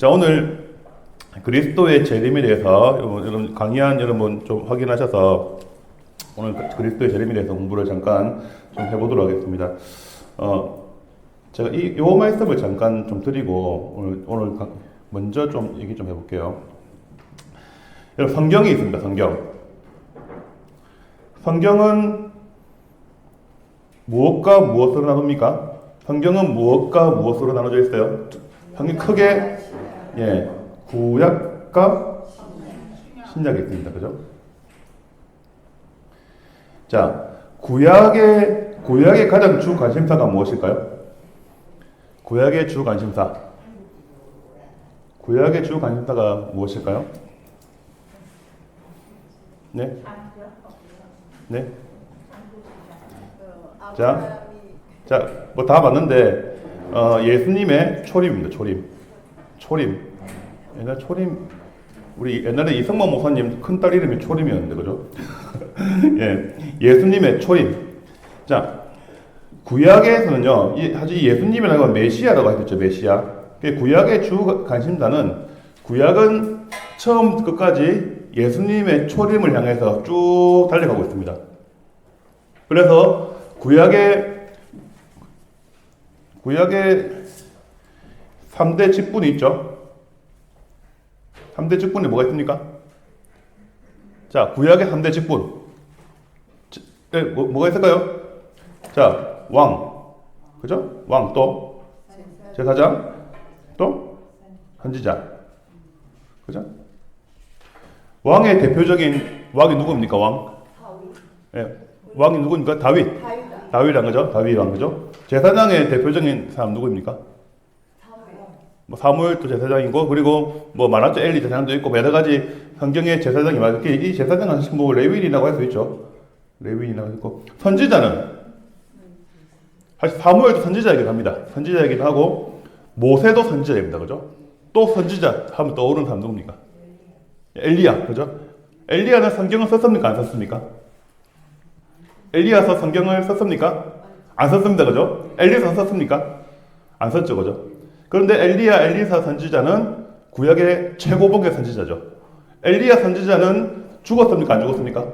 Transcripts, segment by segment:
자, 오늘 그리스도의 재림에 대해서 여러분 강의한 여러분 좀 확인하셔서 오늘 그리스도의 재림에 대해서 공부를 잠깐 좀 해보도록 하겠습니다. 제가 요 말씀을 잠깐 좀 드리고 오늘 먼저 좀 얘기 좀 해볼게요. 여러분 성경이 있습니다. 성경은 무엇과 무엇으로 나눕니까? 성경은 무엇과 무엇으로 나눠져 있어요? 성경 크게 구약과 신약이 있습니다. 그죠? 자, 구약의 가장 주 관심사가 무엇일까요? 구약의 주 관심사가 무엇일까요? 네? 네? 자, 뭐 다 봤는데, 예수님의 초림입니다. 초림. 우리 옛날에 이성만 목사님 큰딸 이름이 초림이었는데, 그죠? 예수님의 초림. 자, 구약에서는요, 사실 예수님이라고 하면 메시아라고 했었죠, 메시아. 구약의 주 관심사는, 구약은 처음 끝까지 예수님의 초림을 향해서 쭉 달려가고 있습니다. 그래서 구약의 3대 직분이 있죠. 3대 직분이 뭐가 있습니까? 자, 구약의 3대 직분. 뭐가 있을까요? 자, 왕. 그죠? 왕 또 제사장 또 선지자. 그죠? 왕의 대표적인 왕이 누굽니까? 왕? 왕이 누굽니까? 다윗이란 거죠? 다윗 왕 그죠? 제사장의 대표적인 사람 누구입니까? 뭐 사무엘도 제사장이고, 그리고 뭐 많았죠. 엘리 제사장도 있고, 여러 가지 성경의 제사장이 많고, 이 제사장은 사실 뭐 레위인이라고 할 수 있죠. 레위인이라고 있고, 선지자는 사실 사무엘도 선지자이기도 합니다. 선지자이기도 하고, 모세도 선지자입니다. 그죠? 또 선지자 하면 떠오르는 사람 누굽니까? 엘리야, 그죠? 엘리야는 성경을 썼습니까? 안 썼습니까? 엘리야서 성경을 썼습니까? 안 썼습니다. 그죠? 엘리야서 썼습니까? 안 썼죠. 그죠? 그런데 엘리사 선지자는 구약의 최고봉의 선지자죠. 엘리야 선지자는 죽었습니까? 안 죽었습니까?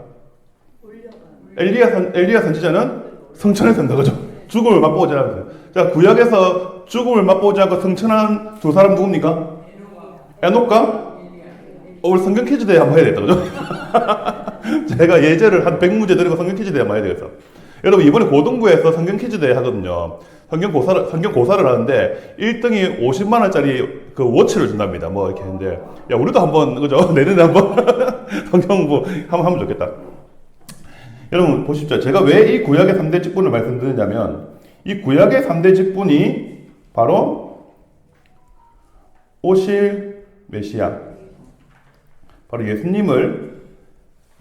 엘리야 선지자는 성천에 산다. 그죠? 죽음을 맛보지 않았어요. 자, 구약에서 죽음을 맛보지 않고 성천한 두 사람 누굽니까? 에녹과? 우리 성경 퀴즈 대회 한번 해야 되겠다. 그죠? 제가 예제를 한 100문제 드리고 성경 퀴즈 대회 한번 해야 되겠어. 여러분, 이번에 고등부에서 성경 퀴즈 대회 하거든요. 성경 고사를 하는데 1등이 50만원짜리 그 워치를 준답니다. 뭐 이렇게 했는데, 야, 우리도 한번, 그죠? 내년에 한번 성경 공부 한번 하면 좋겠다. 여러분, 보십시오. 제가 왜 이 구약의 3대 직분을 말씀드리냐면, 이 구약의 3대 직분이 바로 오실 메시아, 바로 예수님을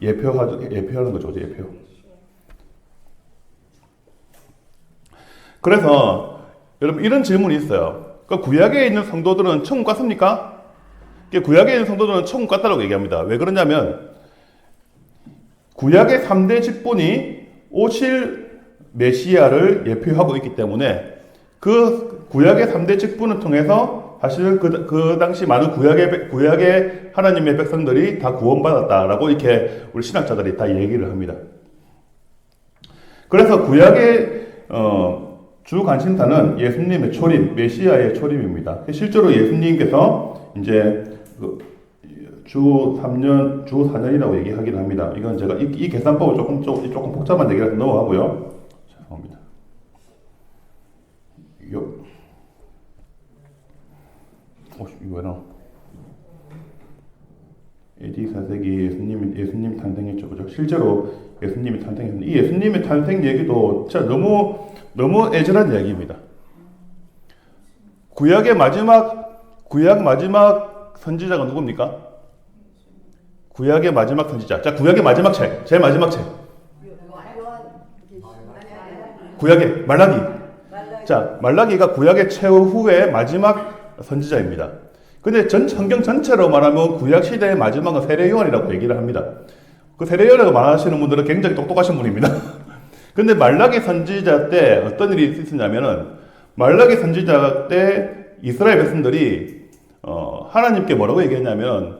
예표하는 거죠. 예표. 그래서 여러분 이런 질문이 있어요. 그러니까 구약에 있는 성도들은 천국 갔습니까? 구약에 있는 성도들은 천국 갔다고 얘기합니다. 왜 그러냐면 구약의 3대 직분이 오실 메시아를 예표하고 있기 때문에 그 구약의 3대 직분을 통해서 사실은 그 당시 많은 구약의 하나님의 백성들이 다 구원받았다라고 이렇게 우리 신학자들이 다 얘기를 합니다. 그래서 구약의 주 관심사는 예수님의 초림, 메시아의 초림입니다. 실제로 예수님께서 이제 주 4년이라고 얘기하긴 합니다. 이건 제가 이 계산법을 조금 복잡한 얘기라서 넘어가고요. 자, 봅니다. 이거 왜 나와? AD 4세기 예수님 탄생했죠, 그죠? 실제로 예수님이 탄생했는데, 이 예수님의 탄생 얘기도 진짜 너무 애절한 이야기입니다. 구약 마지막 선지자가 누굽니까? 구약의 마지막 선지자. 자, 구약의 마지막 책, 제일 마지막 책. 구약의 말라기. 자, 말라기가 구약의 최후의 마지막 선지자입니다. 근데 성경 전체로 말하면 구약 시대의 마지막은 세례 요한이라고 얘기를 합니다. 그 세례 요한이라고 말하시는 분들은 굉장히 똑똑하신 분입니다. 근데 말라기 선지자 때 어떤 일이 있었냐면은, 말라기 선지자 때 이스라엘 백성들이 하나님께 뭐라고 얘기했냐면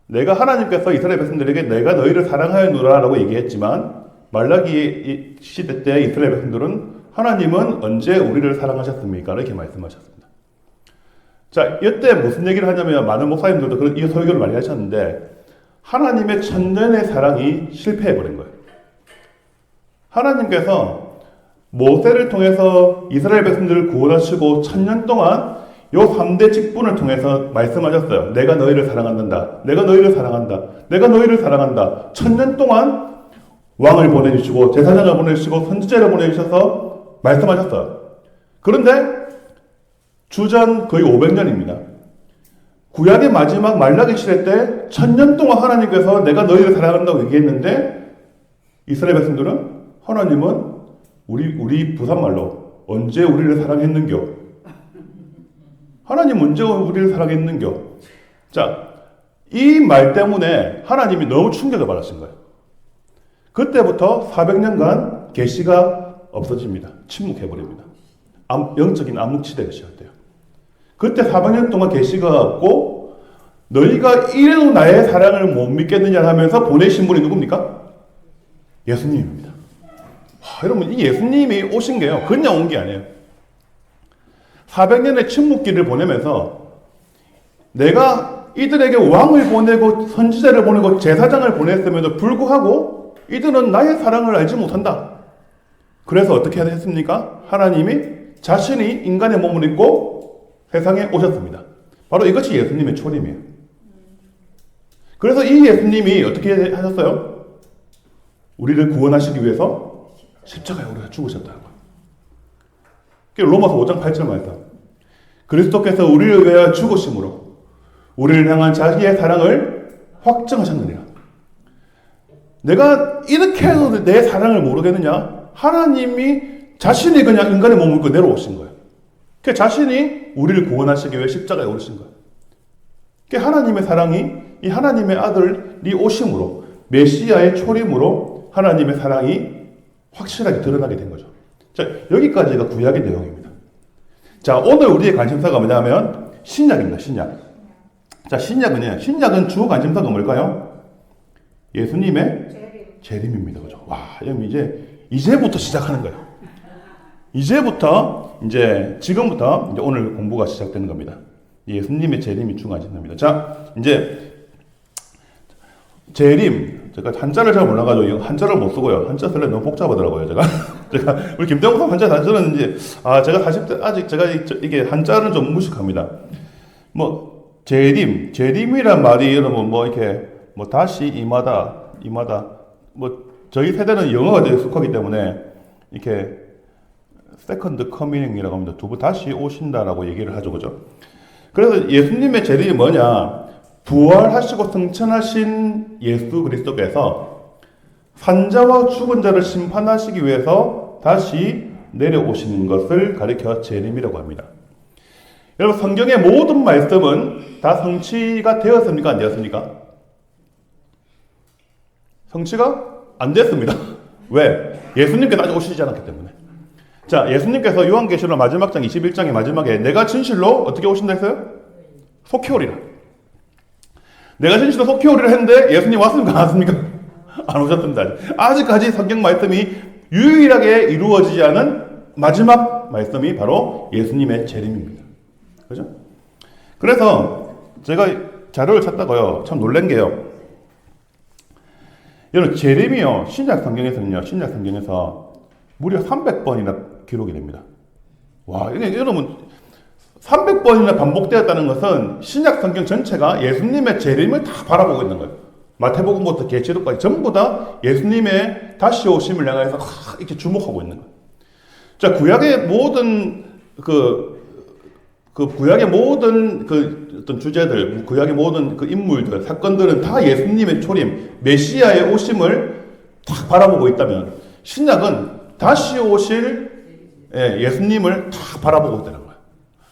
내가 하나님께서 이스라엘 백성들에게 내가 너희를 사랑하였노라 라고 얘기했지만 말라기 시대 때 이스라엘 백성들은 하나님은 언제 우리를 사랑하셨습니까? 이렇게 말씀하셨습니다. 자, 이때 무슨 얘기를 하냐면 많은 목사님들도 이 설교를 많이 하셨는데 하나님의 천년의 사랑이 실패해버린 거예요. 하나님께서 모세를 통해서 이스라엘 백성들을 구원하시고 천년 동안 요 3대 직분을 통해서 말씀하셨어요. 내가 너희를 사랑한다. 내가 너희를 사랑한다. 내가 너희를 사랑한다. 천년 동안 왕을 보내주시고 제사장을 보내주시고 선지자를 보내주셔서 말씀하셨어요. 그런데 주전 거의 500년입니다. 구약의 마지막 말라기 시대 때 천년 동안 하나님께서 내가 너희를 사랑한다고 얘기했는데 이스라엘 백성들은 하나님은 우리 부산말로 언제 우리를 사랑했는겨? 하나님 언제 우리를 사랑했는겨? 자, 이 말 때문에 하나님이 너무 충격을 받으신 거예요. 그때부터 400년간 계시가 없어집니다. 침묵해버립니다. 영적인 암묵지대가 시작돼요. 그때 400년 동안 계시가 없고 너희가 이래도 나의 사랑을 못 믿겠느냐 하면서 보내신 분이 누굽니까? 예수님입니다. 여러분 이 예수님이 오신 게요. 그냥 온 게 아니에요. 400년의 침묵기를 보내면서 내가 이들에게 왕을 보내고 선지자를 보내고 제사장을 보냈음에도 불구하고 이들은 나의 사랑을 알지 못한다. 그래서 어떻게 했습니까? 하나님이 자신이 인간의 몸을 입고 세상에 오셨습니다. 바로 이것이 예수님의 초림이에요. 그래서 이 예수님이 어떻게 하셨어요? 우리를 구원하시기 위해서 십자가에 오르셔 죽으셨다는 거예요. 로마서 5장 8절 말씀. 그리스도께서 우리를 위하여 죽으심으로 우리를 향한 자기의 사랑을 확증하셨느니라. 내가 이렇게 해도 내 사랑을 모르겠느냐? 하나님이 자신이 그냥 인간의 몸을 입고 내려오신 거예요. 그 자신이 우리를 구원하시기 위해 십자가에 오르신 거예요. 그 하나님의 사랑이 이 하나님의 아들이 오심으로 메시아의 초림으로 하나님의 사랑이 확실하게 드러나게 된 거죠. 자, 여기까지가 구약의 내용입니다. 자, 오늘 우리의 관심사가 뭐냐면 신약입니다. 신약. 자, 신약은 주 관심사가 뭘까요? 예수님의 재림입니다. 그죠? 와, 이제부터 시작하는 거예요. 지금부터 오늘 공부가 시작되는 겁니다. 예수님의 재림이 주 관심사입니다. 자, 이제 재림. 제가 한자를 잘 몰라가지고 한자를 못 쓰고요. 한자 쓸래 너무 복잡하더라고요. 제가 우리 김대웅 선 한자 잘 쓰는지 제가 40대 아직 제가 이게 한자는 좀 무식합니다. 뭐 재림이란 말이 여러분 이렇게 다시 임하다 저희 세대는 영어가 되게 익숙하기 때문에 이렇게 세컨드 커미닝이라고 합니다. 두 분 다시 오신다라고 얘기를 하죠, 그죠? 그래서 예수님의 재림이 뭐냐? 부활하시고 승천하신 예수 그리스도께서 산자와 죽은 자를 심판하시기 위해서 다시 내려오시는 것을 가리켜 재림이라고 합니다. 여러분 성경의 모든 말씀은 다 성취가 되었습니까? 안 되었습니까? 성취가 안 됐습니다. 왜? 예수님께서 아직 오시지 않았기 때문에. 자, 예수님께서 요한계시록 마지막 장 21장의 마지막에 내가 진실로 어떻게 오신다 했어요? 속히 오리라. 내가 진실로 속히 오리라 했는데 예수님 왔습니까? 안 왔습니까? 안 오셨습니다. 아직까지 성경 말씀이 유일하게 이루어지지 않은 마지막 말씀이 바로 예수님의 재림입니다. 그죠? 그래서 제가 자료를 찾다가요, 참 놀란 게요. 여러분, 재림이요, 신약 성경에서 무려 300번이나 기록이 됩니다. 와, 이게 여러분, 300번이나 반복되었다는 것은 신약 성경 전체가 예수님의 재림을 다 바라보고 있는 거예요. 마태복음부터 계시록까지 전부 다 예수님의 다시 오심을 향해서 이렇게 주목하고 있는 거예요. 자, 구약의 모든 구약의 모든 어떤 주제들, 구약의 모든 인물들, 사건들은 다 예수님의 초림, 메시아의 오심을 다 바라보고 있다면 신약은 다시 오실 예수님을 다 바라보고 있다는 거예요.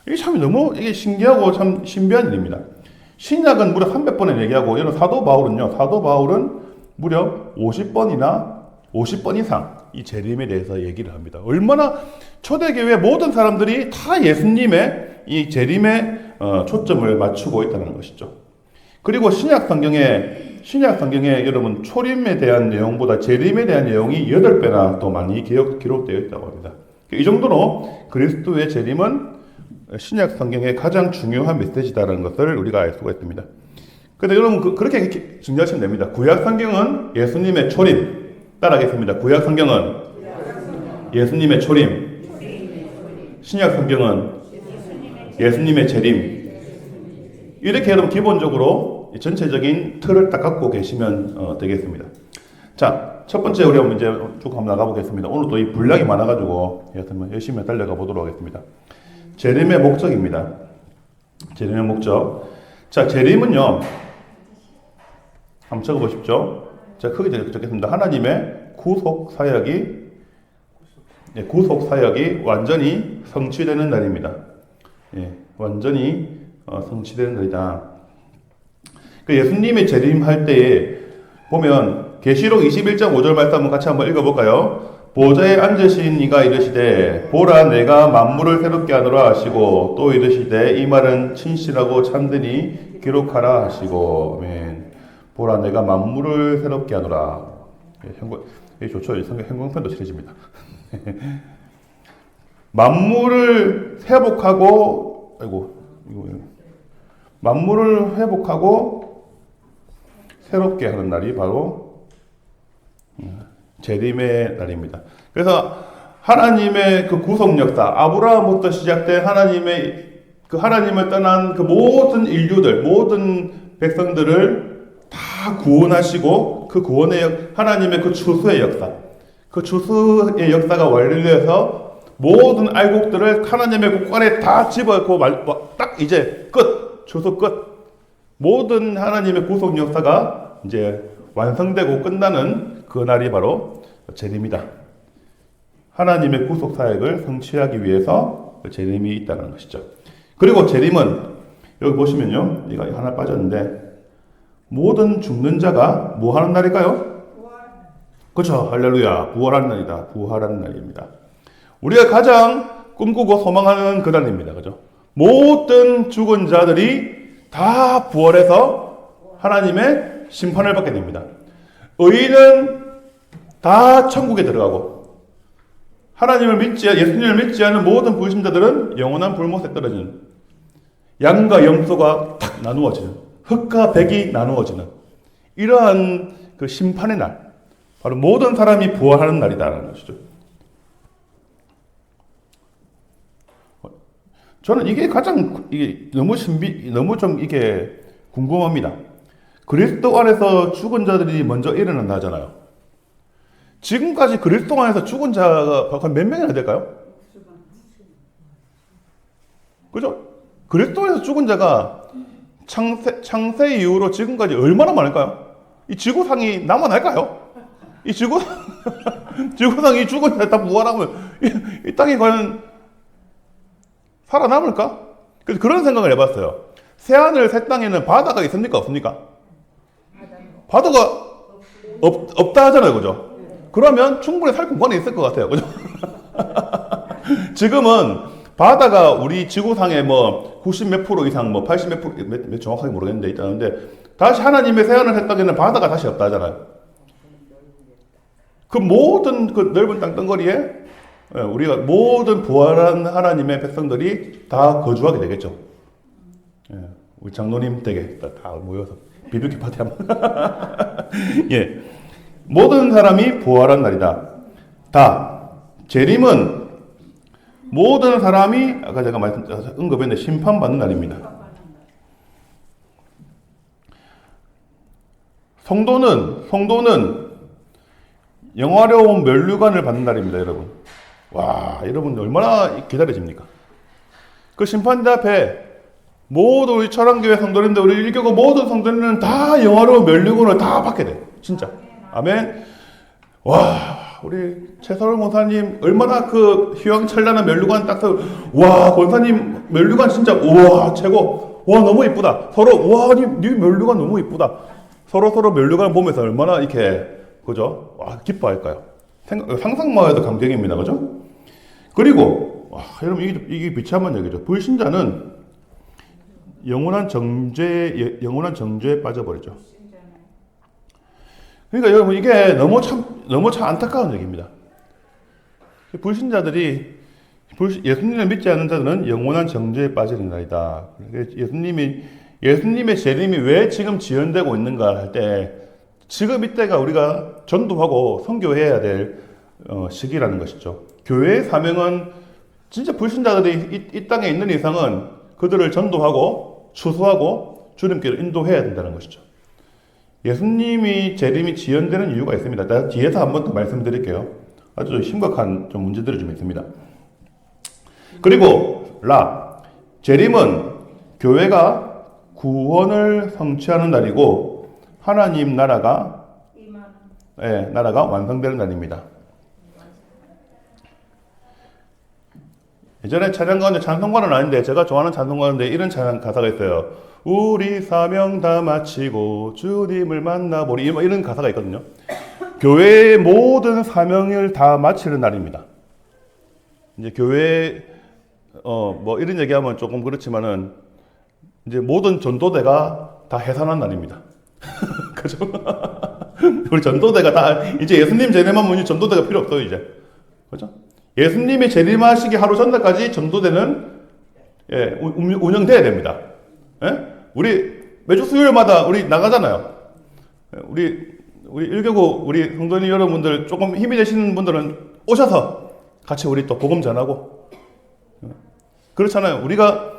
이게 참 너무 신기하고 참 신비한 일입니다. 신약은 무려 300번을 얘기하고, 여러분 사도 바울은 무려 50번 이상 이 재림에 대해서 얘기를 합니다. 얼마나 초대교회 모든 사람들이 다 예수님의 이 재림의 초점을 맞추고 있다는 것이죠. 그리고 신약 성경에 여러분 초림에 대한 내용보다 재림에 대한 내용이 8배나 더 많이 기록되어 있다고 합니다. 이 정도로 그리스도의 재림은 신약 성경의 가장 중요한 메시지다라는 것을 우리가 알 수가 있습니다. 근데 여러분 그렇게 정리하시면 됩니다. 구약 성경은 예수님의 초림, 따라하겠습니다. 구약 성경은 예수님의 초림, 신약 성경은 예수님의 재림. 이렇게 여러분 기본적으로 전체적인 틀을 딱 갖고 계시면 되겠습니다. 자, 첫 번째 우리 한번 이제 쭉 한번 나가 보겠습니다. 오늘 또 이 분량이 많아가지고 열심히 달려가 보도록 하겠습니다. 재림의 목적입니다. 재림의 목적. 자, 재림은요. 한번 적어보십시오. 제가 크게 적겠습니다. 하나님의 구속 사역이 완전히 성취되는 날입니다. 완전히 성취되는 날이다. 예수님의 재림할 때에 보면 계시록 21장 5절 말씀 한번 같이 한번 읽어볼까요? 보좌에 앉으신 이가 이르시되 보라 내가 만물을 새롭게 하노라 하시고 또 이르시되 이 말은 진실하고 참되니 기록하라 하시고 아멘. 보라 내가 만물을 새롭게 하노라. 좋죠. 성경 행동편도 실해집니다. 만물을 회복하고 만물을 회복하고 새롭게 하는 날이 바로 재림의 날입니다. 그래서 하나님의 그 구속 역사, 아브라함부터 시작된 하나님을 떠난 그 모든 인류들, 모든 백성들을 다 구원하시고 그 구원의 하나님의 그 추수의 역사, 그 추수의 역사가 완료돼서 모든 알곡들을 하나님의 국관에 다 집어넣고 딱 이제 끝, 추수 끝. 모든 하나님의 구속 역사가 이제 완성되고 끝나는 그 날이 바로 재림이다. 하나님의 구속 사역을 성취하기 위해서 재림이 있다는 것이죠. 그리고 재림은 여기 보시면요, 이거 하나 빠졌는데 모든 죽는 자가 뭐 하는 날일까요? 그렇죠. 할렐루야. 부활하는 날이다. 부활하는 날입니다. 우리가 가장 꿈꾸고 소망하는 그 날입니다. 그죠? 모든 죽은 자들이 다 부활해서 하나님의 심판을 받게 됩니다. 의인은 다 천국에 들어가고 예수님을 믿지 않은 모든 불신자들은 영원한 불못에 떨어지는, 양과 염소가 탁 나누어지는, 흑과 백이 나누어지는 이러한 그 심판의 날, 바로 모든 사람이 부활하는 날이다라는 것이죠. 저는 이게 너무 좀 이게 궁금합니다. 그리스도 안에서 죽은 자들이 먼저 일어난다 하잖아요. 지금까지 그리스도 안에서 죽은 자가 몇 명이나 될까요? 그죠? 그리스도 안에서 죽은 자가 창세 이후로 지금까지 얼마나 많을까요? 이 지구상이 남아날까요? 이 지구상이 죽은 자 다 부활하면 이 땅이 과연 살아남을까? 그래서 그런 생각을 해봤어요. 새하늘 새 땅에는 바다가 있습니까? 없습니까? 바다가 없다 하잖아요. 그죠? 그러면 충분히 살 공간이 있을 것 같아요. 그죠? 지금은 바다가 우리 지구상에 뭐 90 몇 프로 이상, 뭐 80 몇 프로, 정확하게 모르겠는데 있다는데, 다시 하나님의 새하늘 새 땅에는 바다가 다시 없다 하잖아요. 그 모든 그 넓은 땅덩어리에 우리가 모든 부활한 하나님의 백성들이 다 거주하게 되겠죠. 우리 장로님 댁에 다 모여서 BBQ 파티 한번. 예, 모든 사람이 부활한 날이다. 다 재림은 모든 사람이 아까 제가 언급했는데 심판받는 날입니다. 성도는 영화로운 면류관을 받는 날입니다, 여러분. 와, 여러분 얼마나 기다려집니까? 그 심판대 앞에 모든 우리 철왕교회 성도님들, 우리 일교구 모든 성도님들은 다 영화로운 면류관을 다 받게 돼. 진짜. 아멘. 와, 우리 최서울 권사님 얼마나 그 휘황찬란한 면류관 딱 서, 와, 권사님 면류관 진짜 우와 최고. 와, 너무 이쁘다. 서로 와, 네 면류관 너무 이쁘다. 서로 면류관 보면서 얼마나 이렇게 그죠? 와, 기뻐할까요? 상상만 해도 감격입니다. 그죠? 그리고, 와, 여러분, 이게 비참한 얘기죠. 불신자는 영원한 정죄에 빠져버리죠. 그러니까 여러분 이게 너무 참 안타까운 얘기입니다. 불신자들이 예수님을 믿지 않는 자들은 영원한 정죄에 빠지는 날이다. 예수님의 재림이 왜 지금 지연되고 있는가 할 때 지금 이때가 우리가 전도하고 선교해야 될 시기라는 것이죠. 교회의 사명은 진짜 불신자들이 이 땅에 있는 이상은 그들을 전도하고 추수하고 주님께로 인도해야 된다는 것이죠. 예수님이 재림이 지연되는 이유가 있습니다. 내가 뒤에서 한 번 더 말씀드릴게요. 아주 심각한 좀 문제들이 좀 있습니다. 그리고 재림은 교회가 구원을 성취하는 날이고 하나님 나라가 완성되는 날입니다. 예전에 찬송가는 아닌데 제가 좋아하는 찬송가인데 이런 찬양 가사가 있어요. 우리 사명 다 마치고 주님을 만나보리, 이런 가사가 있거든요. 교회의 모든 사명을 다 마치는 날입니다. 이제 교회 뭐 이런 얘기하면 조금 그렇지만은 이제 모든 전도대가 다 해산한 날입니다. 그죠? 우리 전도대가 다 이제 예수님 재림하면 전도대가 필요 없어요 이제. 그죠? 예수님이 재림하시기 하루 전날까지 전도대는 운영돼야 됩니다. 우리 매주 수요일마다 우리 나가잖아요. 우리 1교구 우리 성도님 여러분들 조금 힘이 되시는 분들은 오셔서 같이 우리 또 복음 전하고 그렇잖아요. 우리가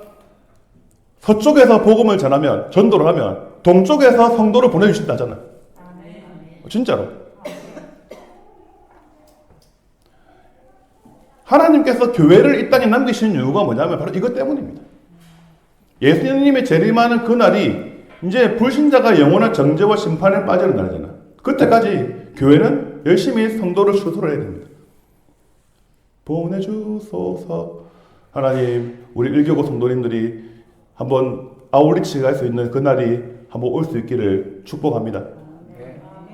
서쪽에서 복음을 전하면 전도를 하면 동쪽에서 성도를 보내주신다잖아요. 진짜로. 하나님께서 교회를 이 땅에 남기신 이유가 뭐냐면 바로 이것 때문입니다. 예수님의 재림하는 그날이 이제 불신자가 영원한 정죄와 심판에 빠지는 날이잖아요. 그때까지 교회는 열심히 성도를 추수를 해야 됩니다. 보내주소서. 하나님, 우리 1교구 성도님들이 한번 아울리치가 할 수 있는 그날이 한번 올 수 있기를 축복합니다.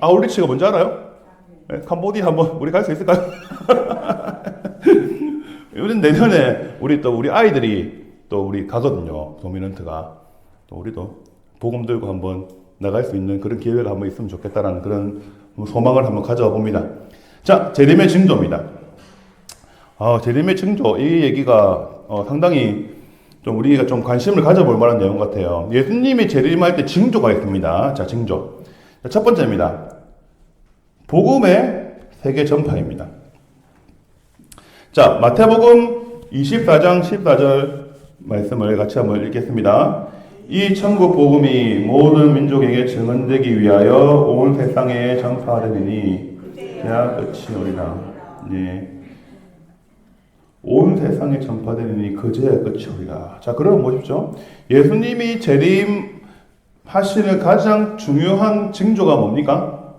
아울리치가 뭔지 알아요? 캄보디아 한번 우리 갈 수 있을까요? 우리는 내년에 우리 아이들이 또 우리 가거든요. 도미넌트가. 또 우리도 복음 들고 한번 나갈 수 있는 그런 기회가 한번 있으면 좋겠다라는 그런 소망을 한번 가져봅니다. 자, 재림의 징조입니다. 재림의 징조, 이 얘기가 상당히 좀 우리가 좀 관심을 가져볼 만한 내용 같아요. 예수님이 재림할 때 징조가 있습니다. 자, 징조. 자, 첫 번째입니다. 복음의 세계 전파입니다. 자, 마태복음 24장 14절 말씀을 같이 한번 읽겠습니다. 이 천국 복음이 모든 민족에게 증언되기 위하여 온 세상에 전파되리니 그야 끝이 오리라. 네. 온 세상에 전파되리니 그제야 끝이 오리라. 자, 그럼 보십시오. 예수님이 재림하시는 가장 중요한 징조가 뭡니까?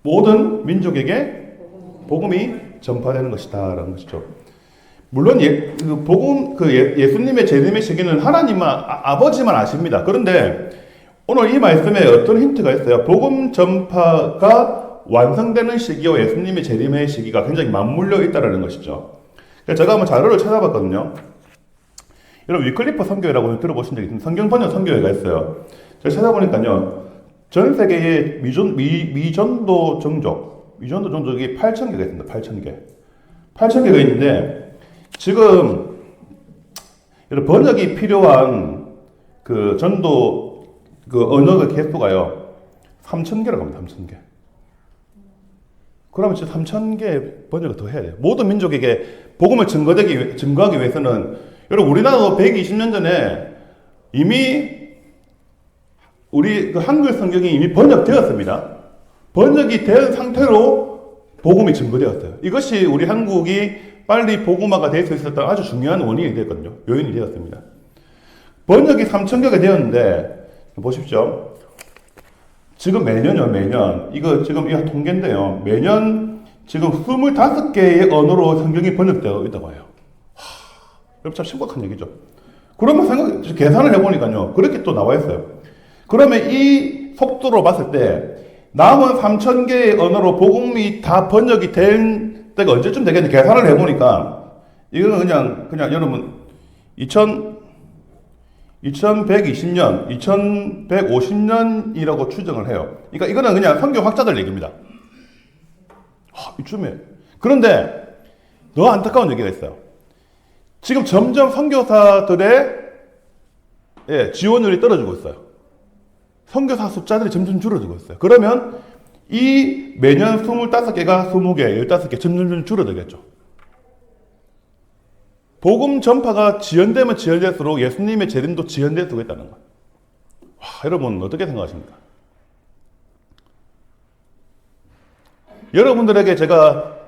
모든 민족에게 복음이 전파되는 것이다라는 것이죠. 물론 예수님의 재림의 시기는 하나님 아버지만 아십니다. 그런데 오늘 이 말씀에 어떤 힌트가 있어요. 복음 전파가 완성되는 시기와 예수님의 재림의 시기가 굉장히 맞물려 있다는 것이죠. 제가 한번 자료를 찾아봤거든요. 여러분 위클리프 선교회라고 들어보신 적 있습니다. 성경 번역 선교회가 있어요. 제가 찾아보니까요. 전 세계에 미전도 종족이 8,000개가 있습니다. 8,000개가 있는데 지금 번역이 필요한 그 전도 그 언어의 개수가요 3,000개라고 합니다. 3,000개. 그러면 진짜 3,000개 번역을 더 해야 돼요. 모든 민족에게 복음을 증거하기 위해서는 여러분 우리나라도 120년 전에 이미 우리 그 한글 성경이 이미 번역되었습니다. 번역이 된 상태로 복음이 증거되었어요. 이것이 우리 한국이 빨리 복음화가 될 수 있었던 아주 중요한 원인이 되었거든요. 요인이 되었습니다. 번역이 3,000개가 되었는데 보십시오. 지금 매년 이거 통계인데요. 매년 지금 25개의 언어로 성경이 번역되어 있다고 해요. 여러분 참 심각한 얘기죠. 그러면 계산을 해보니까요. 그렇게 또 나와 있어요. 그러면 이 속도로 봤을 때 남은 3,000개의 언어로 복음이 다 번역이 된 때가 언제쯤 되겠는지 계산을 해보니까 이거는 그냥 여러분 2120년, 2150년이라고 추정을 해요. 그러니까 이거는 그냥 선교 학자들 얘기입니다. 이쯤에. 그런데 더 안타까운 얘기가 있어요. 지금 점점 선교사들의 지원율이 떨어지고 있어요. 선교사 숫자들이 점점 줄어들고 있어요. 그러면 이 매년 25개가 20개, 15개 점점 줄어들겠죠. 복음 전파가 지연되면 지연될수록 예수님의 재림도 지연될 수가 있다는 거예요. 여러분 어떻게 생각하십니까? 여러분들에게 제가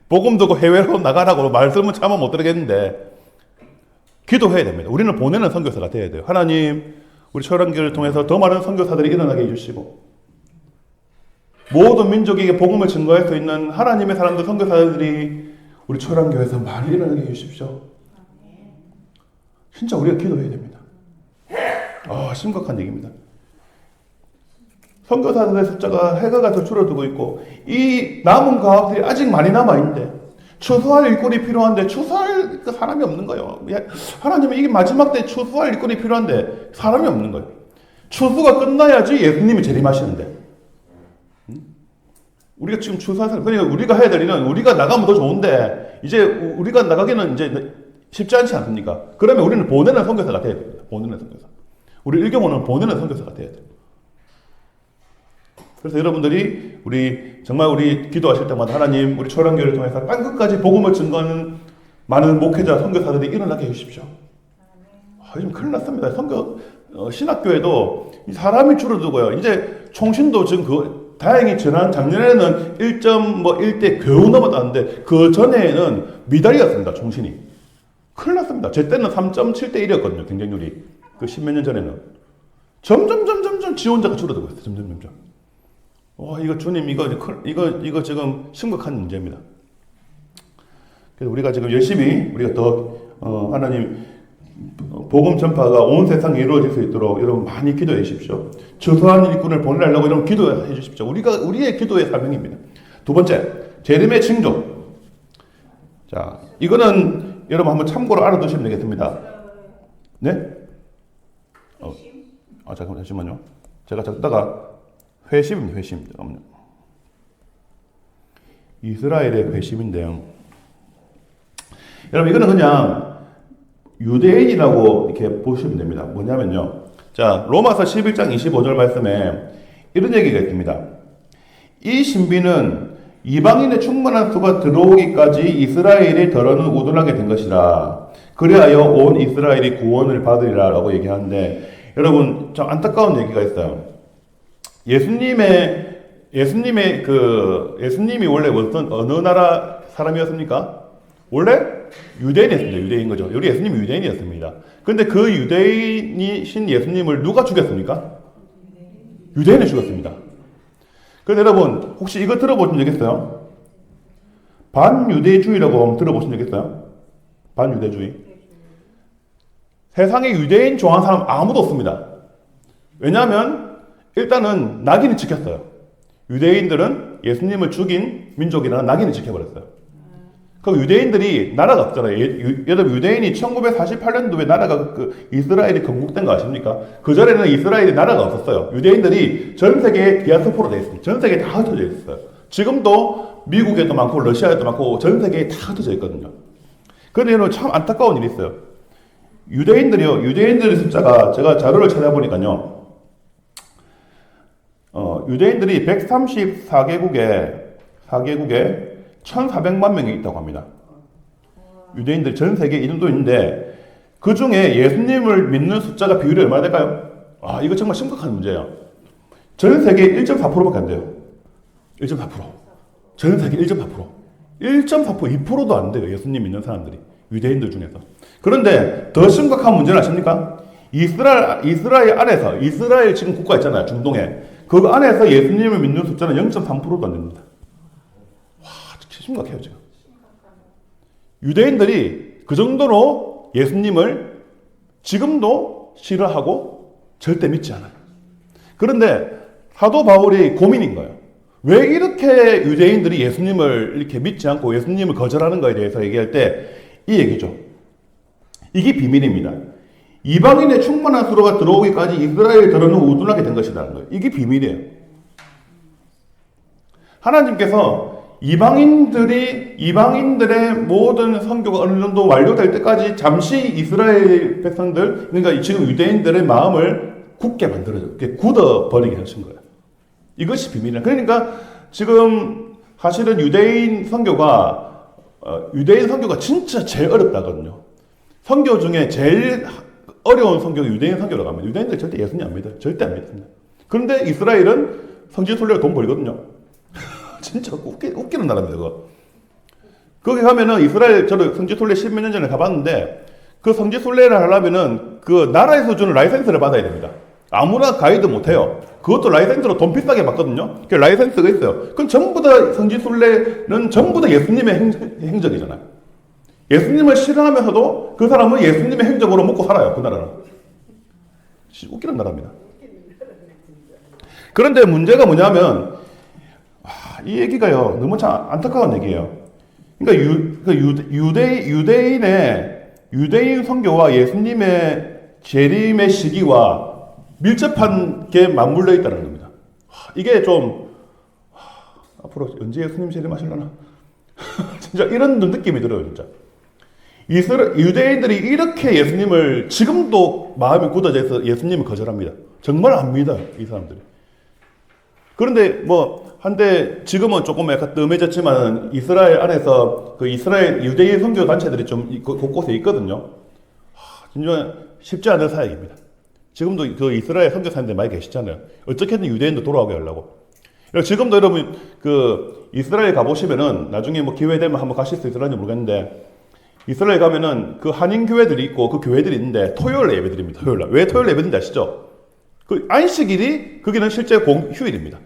복음 듣고 해외로 나가라고 말씀은 차마 못 드리겠는데 기도해야 됩니다. 우리는 보내는 선교사가 돼야 돼요. 하나님, 우리 초란교를 통해서 더 많은 선교사들이 일어나게 해주시고 모든 민족에게 복음을 증거할 수 있는 하나님의 사람들, 선교사들이 우리 초란교회에서 많이 일어나게 해주십시오. 진짜 우리가 기도해야 됩니다. 심각한 얘기입니다. 선교사들의 숫자가 해가 가서 줄어들고 있고 이 남은 과학들이 아직 많이 남아있는데 추수할 일꾼이 필요한데 추수할 사람이 없는 거예요. 하나님은 이게 마지막 때 추수할 일꾼이 필요한데 사람이 없는 거예요. 추수가 끝나야지 예수님이 재림하시는데 우리가 지금 추수할 사람, 그러니까 우리가 해야 될 일은 우리가 나가면 더 좋은데 이제 우리가 나가기는 이제 쉽지 않지 않습니까? 그러면 우리는 보내는 선교사가 돼야 됩니다. 보내는 선교사. 우리 일교모는 보내는 선교사가 돼야 돼요. 그래서 여러분들이 정말 우리 기도하실 때마다 하나님, 우리 초란교회를 통해서 땅끝까지 복음을 증거하는 많은 목회자, 선교사들이 일어나게 해주십시오. 요즘 큰일 났습니다. 신학교에도 사람이 줄어들고요. 이제 총신도 지금 다행히 작년에는 1.1대 겨우 넘어갔는데 그 전에는 미달이었습니다. 총신이. 큰일 났습니다. 제 때는 3.7대 1이었거든요. 경쟁률이. 그 십몇 년 전에는. 점점 지원자가 줄어들고 있어요. 점점. 이거 주님, 이거 지금 심각한 문제입니다. 그래서 우리가 지금 열심히, 우리가 더, 하나님, 복음 전파가 온 세상에 이루어질 수 있도록 여러분 많이 기도해 주십시오. 주소한 일꾼을 보내려고 여러분 기도해 주십시오. 우리의 기도의 사명입니다. 두 번째, 재림의 징조. 자, 이거는 여러분 한번 참고로 알아두시면 되겠습니다. 네? 잠시만요. 제가 적다가 회심입니다. 회심. 잠깐만요. 이스라엘의 회심인데요. 여러분 이거는 그냥 유대인이라고 이렇게 보시면 됩니다. 뭐냐면요. 자, 로마서 11장 25절 말씀에 이런 얘기가 있습니다. 이 신비는 이방인의 충만한 수가 들어오기까지 이스라엘의 덜어는 우둔하게 된 것이라. 그리하여 온 이스라엘이 구원을 받으리라 라고 얘기하는데 여러분 좀 안타까운 얘기가 있어요. 예수님이 원래 어느 나라 사람이었습니까? 원래 유대인이었습니다. 유대인 거죠. 우리 예수님이 유대인이었습니다. 근데 그 유대인이신 예수님을 누가 죽였습니까? 유대인이 죽였습니다. 그런데 여러분 혹시 이거 들어보신 적 있어요? 반유대주의라고 들어보신 적 있어요? 반유대주의. 세상에 유대인 좋아하는 사람 아무도 없습니다. 왜냐하면 일단은 낙인이 찍혔어요. 유대인들은 예수님을 죽인 민족이라는 낙인을 찍혀버렸어요. 그 유대인들이 나라가 없잖아요. 여러분 유대인이 1948년도에 나라가 이스라엘이 건국된 거 아십니까? 그 전에는 이스라엘이 나라가 없었어요. 유대인들이 전 세계에 디아스포로 되어 있습니다. 전 세계에 다 흩어져 있어요. 지금도 미국에도 많고 러시아에도 많고 전 세계에 다 흩어져 있거든요. 그런데 여러분 참 안타까운 일이 있어요. 유대인들의 숫자가 제가 자료를 찾아보니까요. 유대인들이 134개국에 1,400만 명이 있다고 합니다. 유대인들 전 세계에 이 정도 있는데 그 중에 예수님을 믿는 숫자가 비율이 얼마나 될까요? 이거 정말 심각한 문제예요. 전 세계 1.4%밖에 안 돼요. 1.4%. 전 세계 1.4%. 1.4%, 2%도 안 돼요. 예수님 믿는 사람들이. 유대인들 중에서. 그런데 더 심각한 문제는 아십니까? 이스라엘 안에서, 이스라엘 지금 국가 있잖아요. 중동에. 그 안에서 예수님을 믿는 숫자는 0.3%도 안 됩니다. 심각해요, 지금. 유대인들이 그 정도로 예수님을 지금도 싫어하고 절대 믿지 않아요. 그런데 사도 바울이 고민인 거예요. 왜 이렇게 유대인들이 예수님을 이렇게 믿지 않고 예수님을 거절하는 거에 대해서 얘기할 때 이 얘기죠. 이게 비밀입니다. 이방인의 충만한 수로가 들어오기까지 이스라엘 들어는 우둔하게 된 것이라는 거예요. 이게 비밀이에요. 하나님께서 이방인들의 모든 선교가 어느 정도 완료될 때까지 잠시 이스라엘 백성들, 그러니까 지금 유대인들의 마음을 굳게 만들어줘. 굳어버리게 하신 거예요. 이것이 비밀이에요. 그러니까 지금 사실은 유대인 선교가 진짜 제일 어렵다거든요. 선교 중에 제일 어려운 선교가 유대인 선교라고 합니다. 유대인들 절대 예수님 안 믿어요. 절대 안 믿습니다. 그런데 이스라엘은 성지순례로 돈 벌거든요. 진짜 웃기는 나라입니다, 그거. 거기 가면은 이스라엘, 저도 성지순례 10몇 년 전에 가봤는데, 그 성지순례를 하려면은 그 나라에서 주는 라이센스를 받아야 됩니다. 아무나 가이드 못해요. 그것도 라이센스로 돈 비싸게 받거든요. 그 라이센스가 있어요. 그건 전부 다 성지순례는 전부 다 예수님의 행적이잖아요. 예수님을 싫어하면서도 그 사람은 예수님의 행적으로 먹고 살아요, 그 나라는. 웃기는 나라입니다. 그런데 문제가 뭐냐면, 이 얘기가요, 너무 참 안타까운 얘기예요. 그러니까 유대인 선교와 예수님의 재림의 시기와 밀접한 게 맞물려 있다는 겁니다. 이게 좀, 앞으로 언제 예수님 재림하실려나? 진짜 이런 느낌이 들어요, 진짜. 유대인들이 이렇게 예수님을 지금도 마음이 굳어져 있어 예수님을 거절합니다. 정말 안 믿어요, 이 사람들이. 그런데 한데 지금은 조금 약간 뜸해졌지만 이스라엘 안에서 그 이스라엘 유대인 선교 단체들이 좀 곳곳에 있거든요. 진짜 쉽지 않은 사역입니다. 지금도 그 이스라엘 선교사님들 많이 계시잖아요. 어떻게든 유대인도 돌아오게 하려고. 지금도 여러분 그 이스라엘 가보시면은 나중에 기회 되면 한번 가실 수 있을지 모르겠는데 이스라엘 가면은 그 한인 교회들이 있고 그 교회들이 있는데 토요일 예배드립니다. 토요일날. 왜 토요일 예배드린지 아시죠? 그 안식일이 거기는 실제 휴일입니다.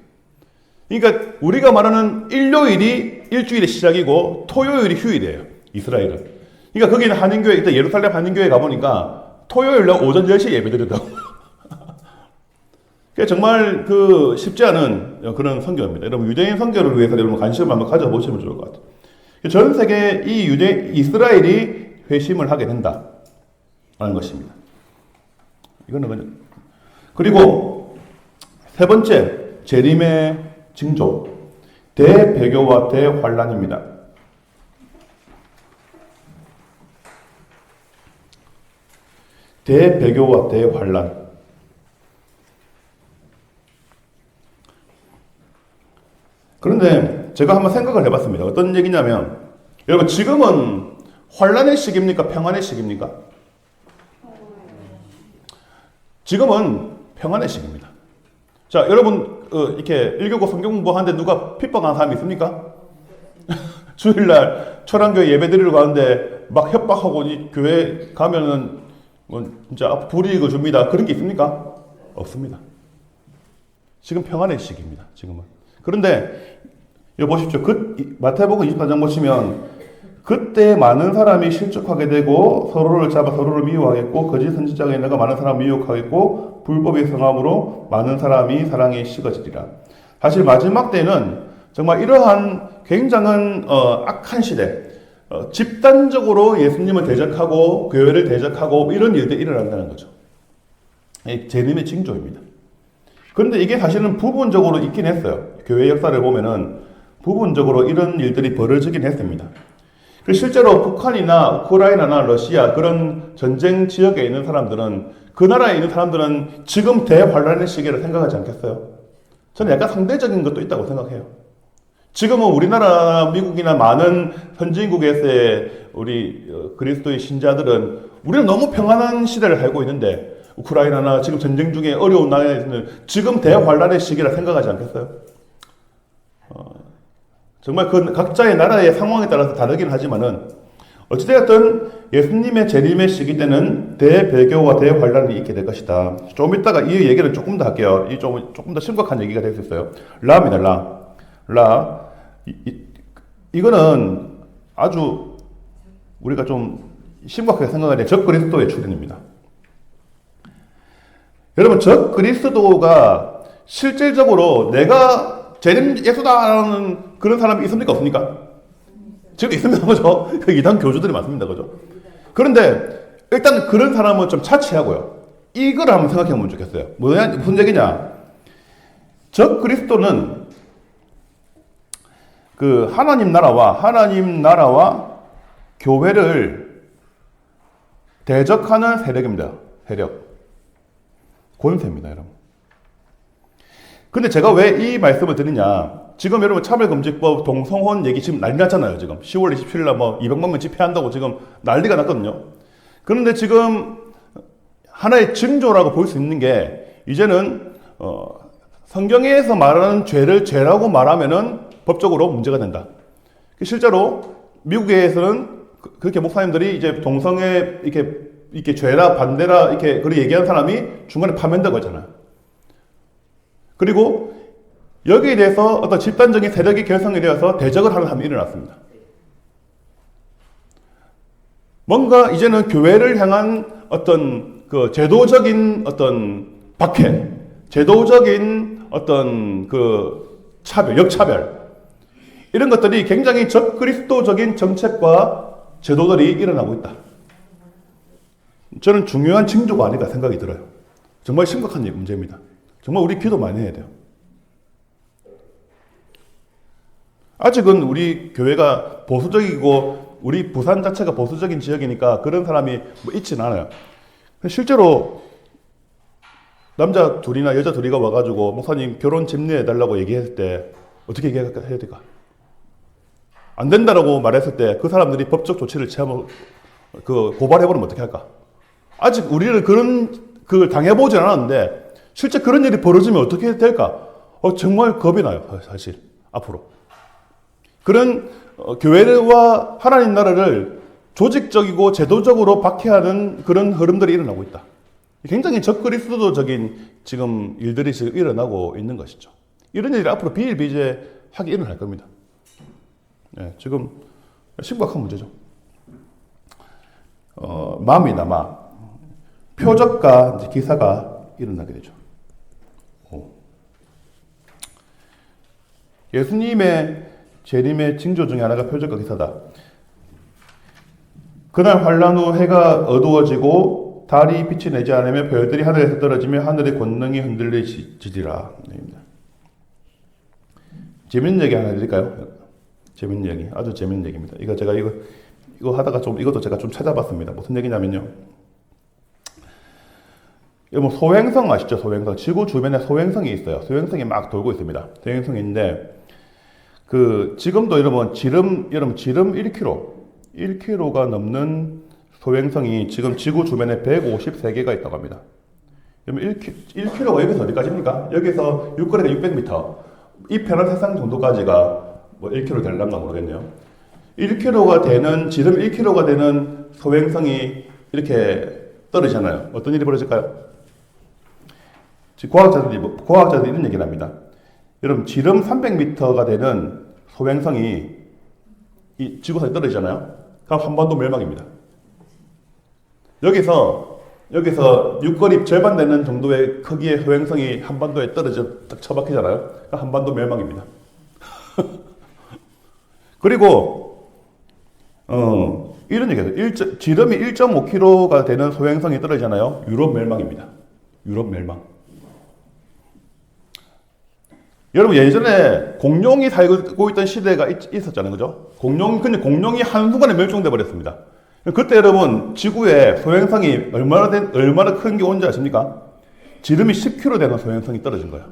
그러니까 우리가 말하는 일요일이 일주일의 시작이고 토요일이 휴일이에요. 이스라엘은. 그러니까 거기는 한인교회, 이때 예루살렘 한인교회 가보니까 토요일날 오전 10시에 예배드린다고. 정말 쉽지 않은 그런 선교입니다. 여러분 유대인 선교를 위해서 여러분 관심을 한번 가져보시면 좋을 것 같아요. 전 세계 이스라엘이 회심을 하게 된다라는 것입니다. 이거는 그냥. 그리고 세 번째 재림의 징조, 대배교와 대환란입니다. 대배교와 대환란. 그런데 제가 한번 생각을 해봤습니다. 어떤 얘기냐면, 여러분 지금은 환란의 시기입니까? 평안의 시기입니까? 지금은 평안의 시기입니다. 자, 여러분 이렇게 1교구 성경 공부하는데 누가 핍박하는 사람이 있습니까? 주일날 초랑교회 예배 드리러 가는데 막 협박하고 이 교회 가면은 진짜 불이익을 줍니다. 그런 게 있습니까? 없습니다. 지금 평안의 시기입니다. 지금은. 그런데 여기 보십시오. 마태복음 24장 보시면 그때 많은 사람이 실족하게 되고 서로를 잡아 서로를 미워하겠고 거짓 선지자가 있나가 많은 사람을 미혹하겠고 불법의 성함으로 많은 사람이 사랑에 식어지리라. 사실 마지막 때는 정말 이러한 굉장한 악한 시대, 집단적으로 예수님을 대적하고 교회를 대적하고 이런 일들이 일어난다는 거죠. 재림의 징조입니다. 그런데 이게 사실은 부분적으로 있긴 했어요. 교회 역사를 보면은 부분적으로 이런 일들이 벌어지긴 했습니다. 실제로 북한이나 우크라이나나 러시아 그런 전쟁 지역에 있는 사람들은 그 나라에 있는 사람들은 지금 대환란의 시기를 생각하지 않겠어요? 저는 약간 상대적인 것도 있다고 생각해요. 지금은 우리나라, 미국이나 많은 선진국에서의 우리 그리스도의 신자들은 우리는 너무 평안한 시대를 살고 있는데 우크라이나나 지금 전쟁 중에 어려운 나라에서는 지금 대환란의 시기라 생각하지 않겠어요? 정말 그 각자의 나라의 상황에 따라서 다르긴 하지만은 어찌되었든 예수님의 재림의 시기 때는 대배교와 대환란이 있게 될 것이다. 좀 이따가 이 얘기를 조금 더 할게요. 이 조금 더 심각한 얘기가 될 수 있어요. 라입니다. 이거는 아주 우리가 좀 심각하게 생각해야 될 적그리스도의 출현입니다. 여러분 적그리스도가 실질적으로 내가 재림 예수다라는 그런 사람이 있습니까? 없습니까? 지금 있습니다. 그죠? 이단 교주들이 많습니다. 그죠? 그런데 일단 그런 사람은 좀 차치하고요. 이걸 한번 생각해 보면 좋겠어요. 무슨 얘기냐? 적 그리스도는 그 하나님 나라와 교회를 대적하는 세력입니다. 세력. 권세입니다, 여러분. 근데 제가 왜 이 말씀을 드리냐? 지금 여러분 차별금지법 동성혼 얘기 지금 난리 났잖아요, 지금. 10월 27일 날 뭐 200만 명 집회한다고 지금 난리가 났거든요. 그런데 지금 하나의 징조라고 볼 수 있는 게 이제는 성경에서 말하는 죄를 죄라고 말하면은 법적으로 문제가 된다. 실제로 미국에서는 그렇게 목사님들이 이제 동성애 이렇게 죄라 반대라 이렇게 그렇게 얘기하는 사람이 중간에 파면되고 있잖아요. 그리고 여기에 대해서 어떤 집단적인 세력이 결성이 되어서 대적을 하는 사람이 일어났습니다. 뭔가 이제는 교회를 향한 어떤 그 제도적인 어떤 박해, 제도적인 어떤 그 차별, 역차별, 이런 것들이 굉장히 적그리스도적인 정책과 제도들이 일어나고 있다. 저는 중요한 징조가 아니다 생각이 들어요. 정말 심각한 문제입니다. 정말 우리 기도 많이 해야 돼요. 아직은 우리 교회가 보수적이고 우리 부산 자체가 보수적인 지역이니까 그런 사람이 뭐 있지는 않아요. 실제로 남자 둘이나 여자 둘이가 와가지고 목사님 결혼 집례해달라고 얘기했을 때 어떻게 얘기해야 될까? 안 된다라고 말했을 때 그 사람들이 법적 조치를 취하면 고발해버리면 어떻게 할까? 아직 우리는 그걸 당해보지 않았는데 실제 그런 일이 벌어지면 어떻게 될까? 정말 겁이 나요, 사실. 앞으로. 그런 교회와 하나님 나라를 조직적이고 제도적으로 박해하는 그런 흐름들이 일어나고 있다. 굉장히 적그리스도적인 지금 일들이 지금 일어나고 있는 것이죠. 이런 일이 앞으로 비일비재하게 일어날 겁니다. 네, 지금 심각한 문제죠. 맘이나 표적과 기사가 일어나게 되죠. 예수님의 재림의 징조 중에 하나가 표적과 기사다. 그날 환란 후 해가 어두워지고 달이 빛이 내지 않으면 별들이 하늘에서 떨어지며 하늘의 권능이 흔들리지리라. 재밌는 얘기 하나 해드릴까요? 재밌는 얘기. 아주 재밌는 얘기입니다. 이거 하다가 이것도 제가 좀 찾아봤습니다. 무슨 얘기냐면요. 뭐 소행성 아시죠? 소행성. 지구 주변에 소행성이 있어요. 소행성이 막 돌고 있습니다. 소행성이 있는데, 지금도 여러분 지름 1km가 넘는 소행성이 지금 지구 주변에 153개가 있다고 합니다. 그러면 1km가 여기서 어디까지입니까? 여기서 육거리가 600m. 이 편한 세상 정도까지가 뭐 1km 될란가 모르겠네요. 1km가 되는, 지름 1km가 되는 소행성이 이렇게 떨어지잖아요. 어떤 일이 벌어질까요? 과학자들이 이런 얘기를 합니다. 여러분, 지름 300m가 되는 소행성이 이 지구상에 떨어지잖아요. 그럼 한반도 멸망입니다. 여기서 육거리 절반 되는 정도의 크기의 소행성이 한반도에 떨어져 딱 처박히잖아요. 그럼 한반도 멸망입니다. 그리고 이런 얘기예요. 지름이 1.5km가 되는 소행성이 떨어지잖아요. 유럽 멸망입니다. 유럽 멸망. 여러분, 예전에 공룡이 살고 있던 시대가 있었잖아요. 그죠? 근데 공룡이 한순간에 멸종돼 버렸습니다. 그때 여러분, 지구에 소행성이 얼마나 큰 게 온지 아십니까? 지름이 10km 되는 소행성이 떨어진 거예요.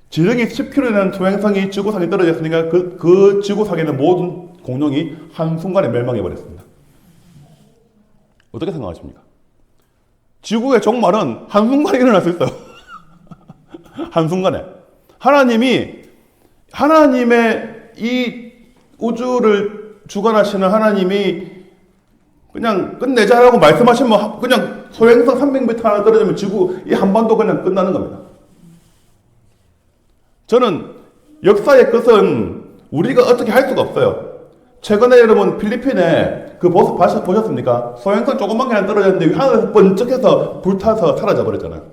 지름이 10km 되는 소행성이 지구상에 떨어졌으니까 그 지구상에 있는 모든 공룡이 한순간에 멸망해 버렸습니다. 어떻게 생각하십니까? 지구의 종말은 한순간에 일어날 수 있어요. 한순간에. 하나님의 이 우주를 주관하시는 하나님이 그냥 끝내자라고 말씀하시면 그냥 소행성 300m 하나 떨어지면 이 한반도 그냥 끝나는 겁니다. 저는 역사의 끝은 우리가 어떻게 할 수가 없어요. 최근에 여러분 필리핀에 그 모습 보셨습니까? 소행성 조그만 게 하나 떨어졌는데 하늘에서 번쩍해서 불타서 사라져 버렸잖아요.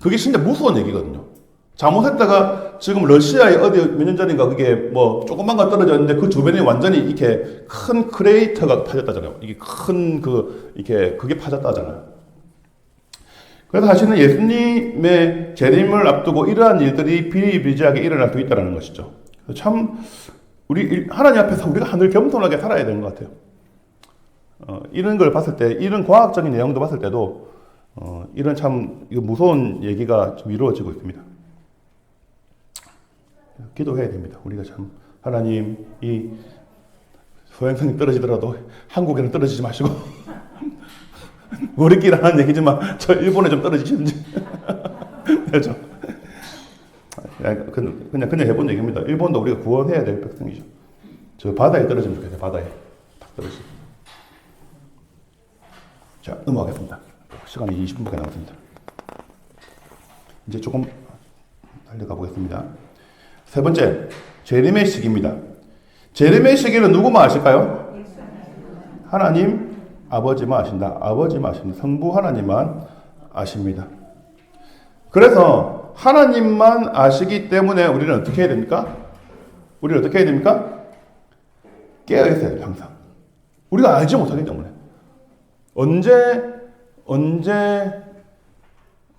그게 진짜 무서운 얘기거든요. 잘못했다가 지금 러시아에 어디 몇 년 전인가 그게 뭐 조그만 거 떨어졌는데 그 주변에 완전히 이렇게 큰 크레이터가 파졌다잖아요. 이게 큰 이렇게 그게 파졌다잖아요. 그래서 사실은 예수님의 재림을 앞두고 이러한 일들이 비일비재하게 일어날 수 있다는 것이죠. 참 우리 하나님 앞에서 우리가 늘 겸손하게 살아야 되는 것 같아요. 이런 걸 봤을 때, 이런 과학적인 내용도 봤을 때도 이런 참 무서운 얘기가 좀 이루어지고 있습니다. 기도해야 됩니다. 우리가 참 하나님 이 소행성이 떨어지더라도 한국에는 떨어지지 마시고 우리끼리 하는 얘기지만 저 일본에 좀 떨어지시는지 그렇죠? 그냥 해본 얘기입니다. 일본도 우리가 구원해야 될 백성이죠. 저 바다에 떨어지면 좋겠어요. 바다에 탁 떨어지고. 자, 넘어가겠습니다. 시간이 20분밖에 남았습니다. 이제 조금 달려가 보겠습니다. 세 번째, 재림의 시기입니다. 재림의 시기는 누구만 아실까요? 하나님 아버지만 아신다. 아버지만 아십니다. 성부 하나님만 아십니다. 그래서 하나님만 아시기 때문에 우리는 어떻게 해야 됩니까? 우리는 어떻게 해야 됩니까? 깨어 있어야 돼요, 항상. 우리가 알지 못하기 때문에. 언제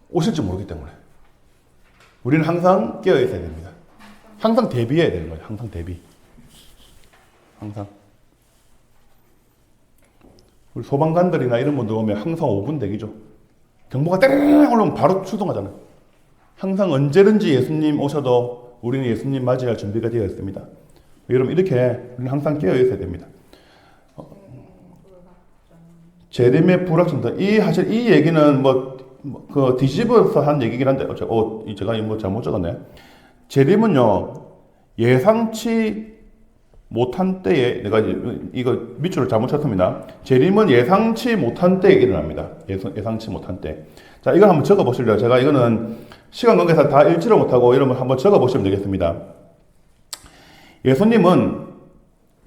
오실지 모르기 때문에. 우리는 항상 깨어 있어야 됩니다. 항상 대비해야 되는 거예요. 항상 대비. 항상. 우리 소방관들이나 이런 분들 오면 항상 5분 대기죠. 경보가 땡 올라오면 바로 출동하잖아요. 항상 언제든지 예수님 오셔도 우리는 예수님 맞이할 준비가 되어 있습니다. 여러분 이렇게 우리는 항상 깨어 있어야 됩니다. 재림의 불확정성. 사실 이 얘기는 그 뒤집어서 한 얘기긴 한데, 제가 뭐 잘못 적었네. 재림은요, 예상치 못한 때에, 내가 이거 밑줄을 잘못 쳤습니다. 재림은 예상치 못한 때에 일어납니다. 예상치 못한 때. 자, 이걸 한번 적어 보실래요? 제가 이거는 시간 관계상 다 읽지를 못하고 이러면 한번 적어 보시면 되겠습니다. 예수님은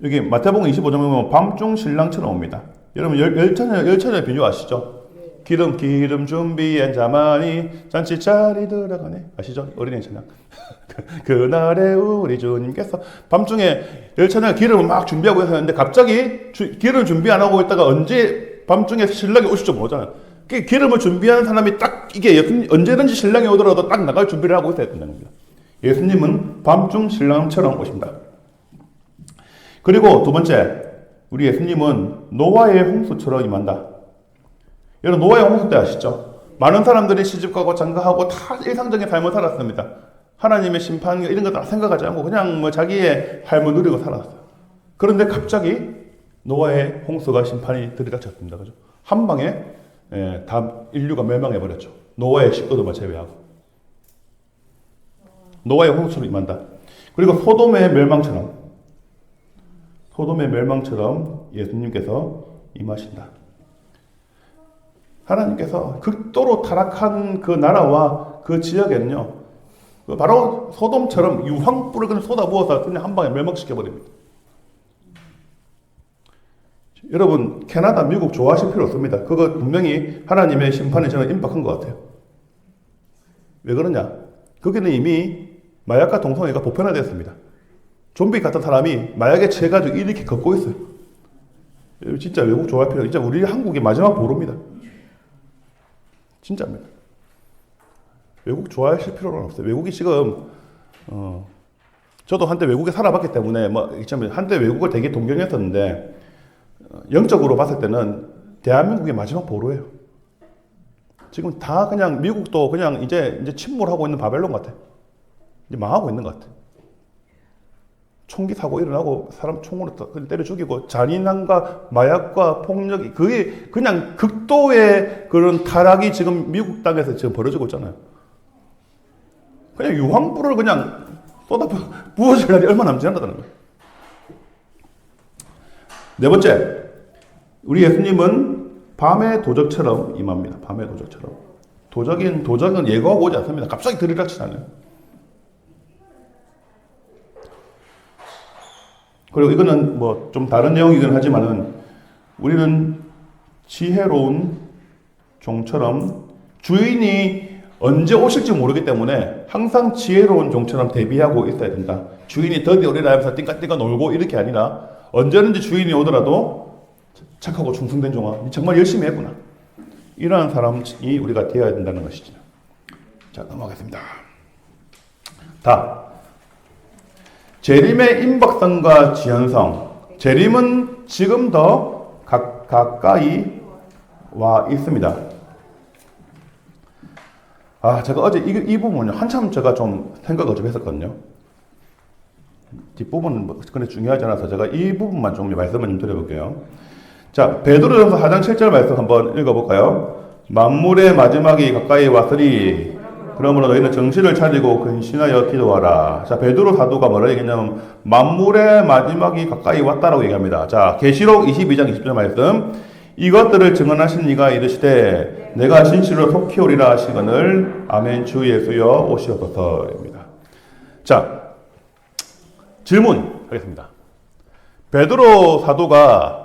여기 마태복음 25장 보면 밤중 신랑처럼 옵니다. 여러분 열처녀의 비유 아시죠? 기름 준비한 자만이 잔치 자리 들어가네. 아시죠? 어린이 찬양. 그날에 우리 주님께서 밤중에 열처녀가 기름을 막 준비하고 있었는데 갑자기 기름 준비 안 하고 있다가 언제 밤중에 신랑이 오실지 모르잖아요. 기름을 준비하는 사람이 딱 이게 언제든지 신랑이 오더라도 딱 나갈 준비를 하고 있어야 된다는 겁니다. 예수님은 밤중 신랑처럼 오십니다. 그리고 두 번째, 우리 예수님은 노아의 홍수처럼 임한다. 여러분 노아의 홍수 때 아시죠? 많은 사람들이 시집가고 장가하고 다 일상적인 삶을 살았습니다. 하나님의 심판 이런 거 다 생각하지 않고 그냥 뭐 자기의 삶을 누리고 살았어요. 그런데 갑자기 노아의 홍수가 심판이 들이닥쳤습니다. 그죠? 한 방에 다 인류가 멸망해 버렸죠. 노아의 식구들만 제외하고. 노아의 홍수로 임한다. 그리고 소돔의 멸망처럼 예수님께서 임하신다. 하나님께서 극도로 타락한 그 나라와 그 지역에는요, 바로 소돔처럼 유황불을 그냥 쏟아부어서 그냥 한 방에 멸망시켜버립니다. 여러분, 캐나다, 미국 좋아하실 필요 없습니다. 그거 분명히 하나님의 심판에 저는 임박한 것 같아요. 왜 그러냐? 거기는 이미 마약과 동성애가 보편화되었습니다. 좀비 같은 사람이 마약에 취해가지고 이렇게 걷고 있어요. 진짜 외국 좋아할 필요, 진짜 우리 한국의 마지막 보루입니다. 진짜입니다. 외국 좋아하실 필요는 없어요. 외국이 지금, 저도 한때 외국에 살아봤기 때문에, 한때 외국을 되게 동경했었는데, 영적으로 봤을 때는 대한민국의 마지막 보루예요. 지금 다 그냥 미국도 그냥 이제 침몰하고 있는 바벨론 같아. 이제 망하고 있는 것 같아. 총기 사고 일어나고 사람 총으로 때려 죽이고 잔인함과 마약과 폭력이 그게 그냥 극도의 그런 타락이 지금 미국 땅에서 지금 벌어지고 있잖아요. 그냥 유황불을 그냥 쏟아 부어질 날이 얼마 남지 않았다는 거예요. 네 번째, 우리 예수님은 밤의 도적처럼 임합니다. 밤의 도적처럼. 도적은 예고하고 오지 않습니다. 갑자기 들이닥치지 않아요. 그리고 이거는 뭐 좀 다른 내용이긴 하지만은 우리는 지혜로운 종처럼 주인이 언제 오실지 모르기 때문에 항상 지혜로운 종처럼 대비하고 있어야 된다. 주인이 더디 오리라 하면서 띵까띵까 놀고 이렇게 아니라 언제든지 주인이 오더라도 착하고 충성된 종아, 니 정말 열심히 했구나. 이러한 사람이 우리가 되어야 된다는 것이죠. 자, 넘어가겠습니다. 재림의 임박성과 지연성. 재림은 지금 더 가까이 와 있습니다. 제가 어제 이 부분은요, 한참 제가 좀 생각을 좀 했었거든요. 뒷부분은 그렇게 중요하지 않아서 제가 이 부분만 좀 말씀을 좀 드려볼게요. 자, 베드로전서 4장 7절 말씀 한번 읽어볼까요? 만물의 마지막이 가까이 왔으니 그러므로 너희는 정신을 차리고 근신하여 기도하라. 자, 베드로 사도가 뭐라 얘기했냐면 만물의 마지막이 가까이 왔다라고 얘기합니다. 자, 계시록 22장 20절 말씀. 이것들을 증언하신 이가 이르시되 내가 진실로 속히 오리라 하시거늘 아멘. 주 예수여 오시옵소서입니다. 자, 질문 하겠습니다. 베드로 사도가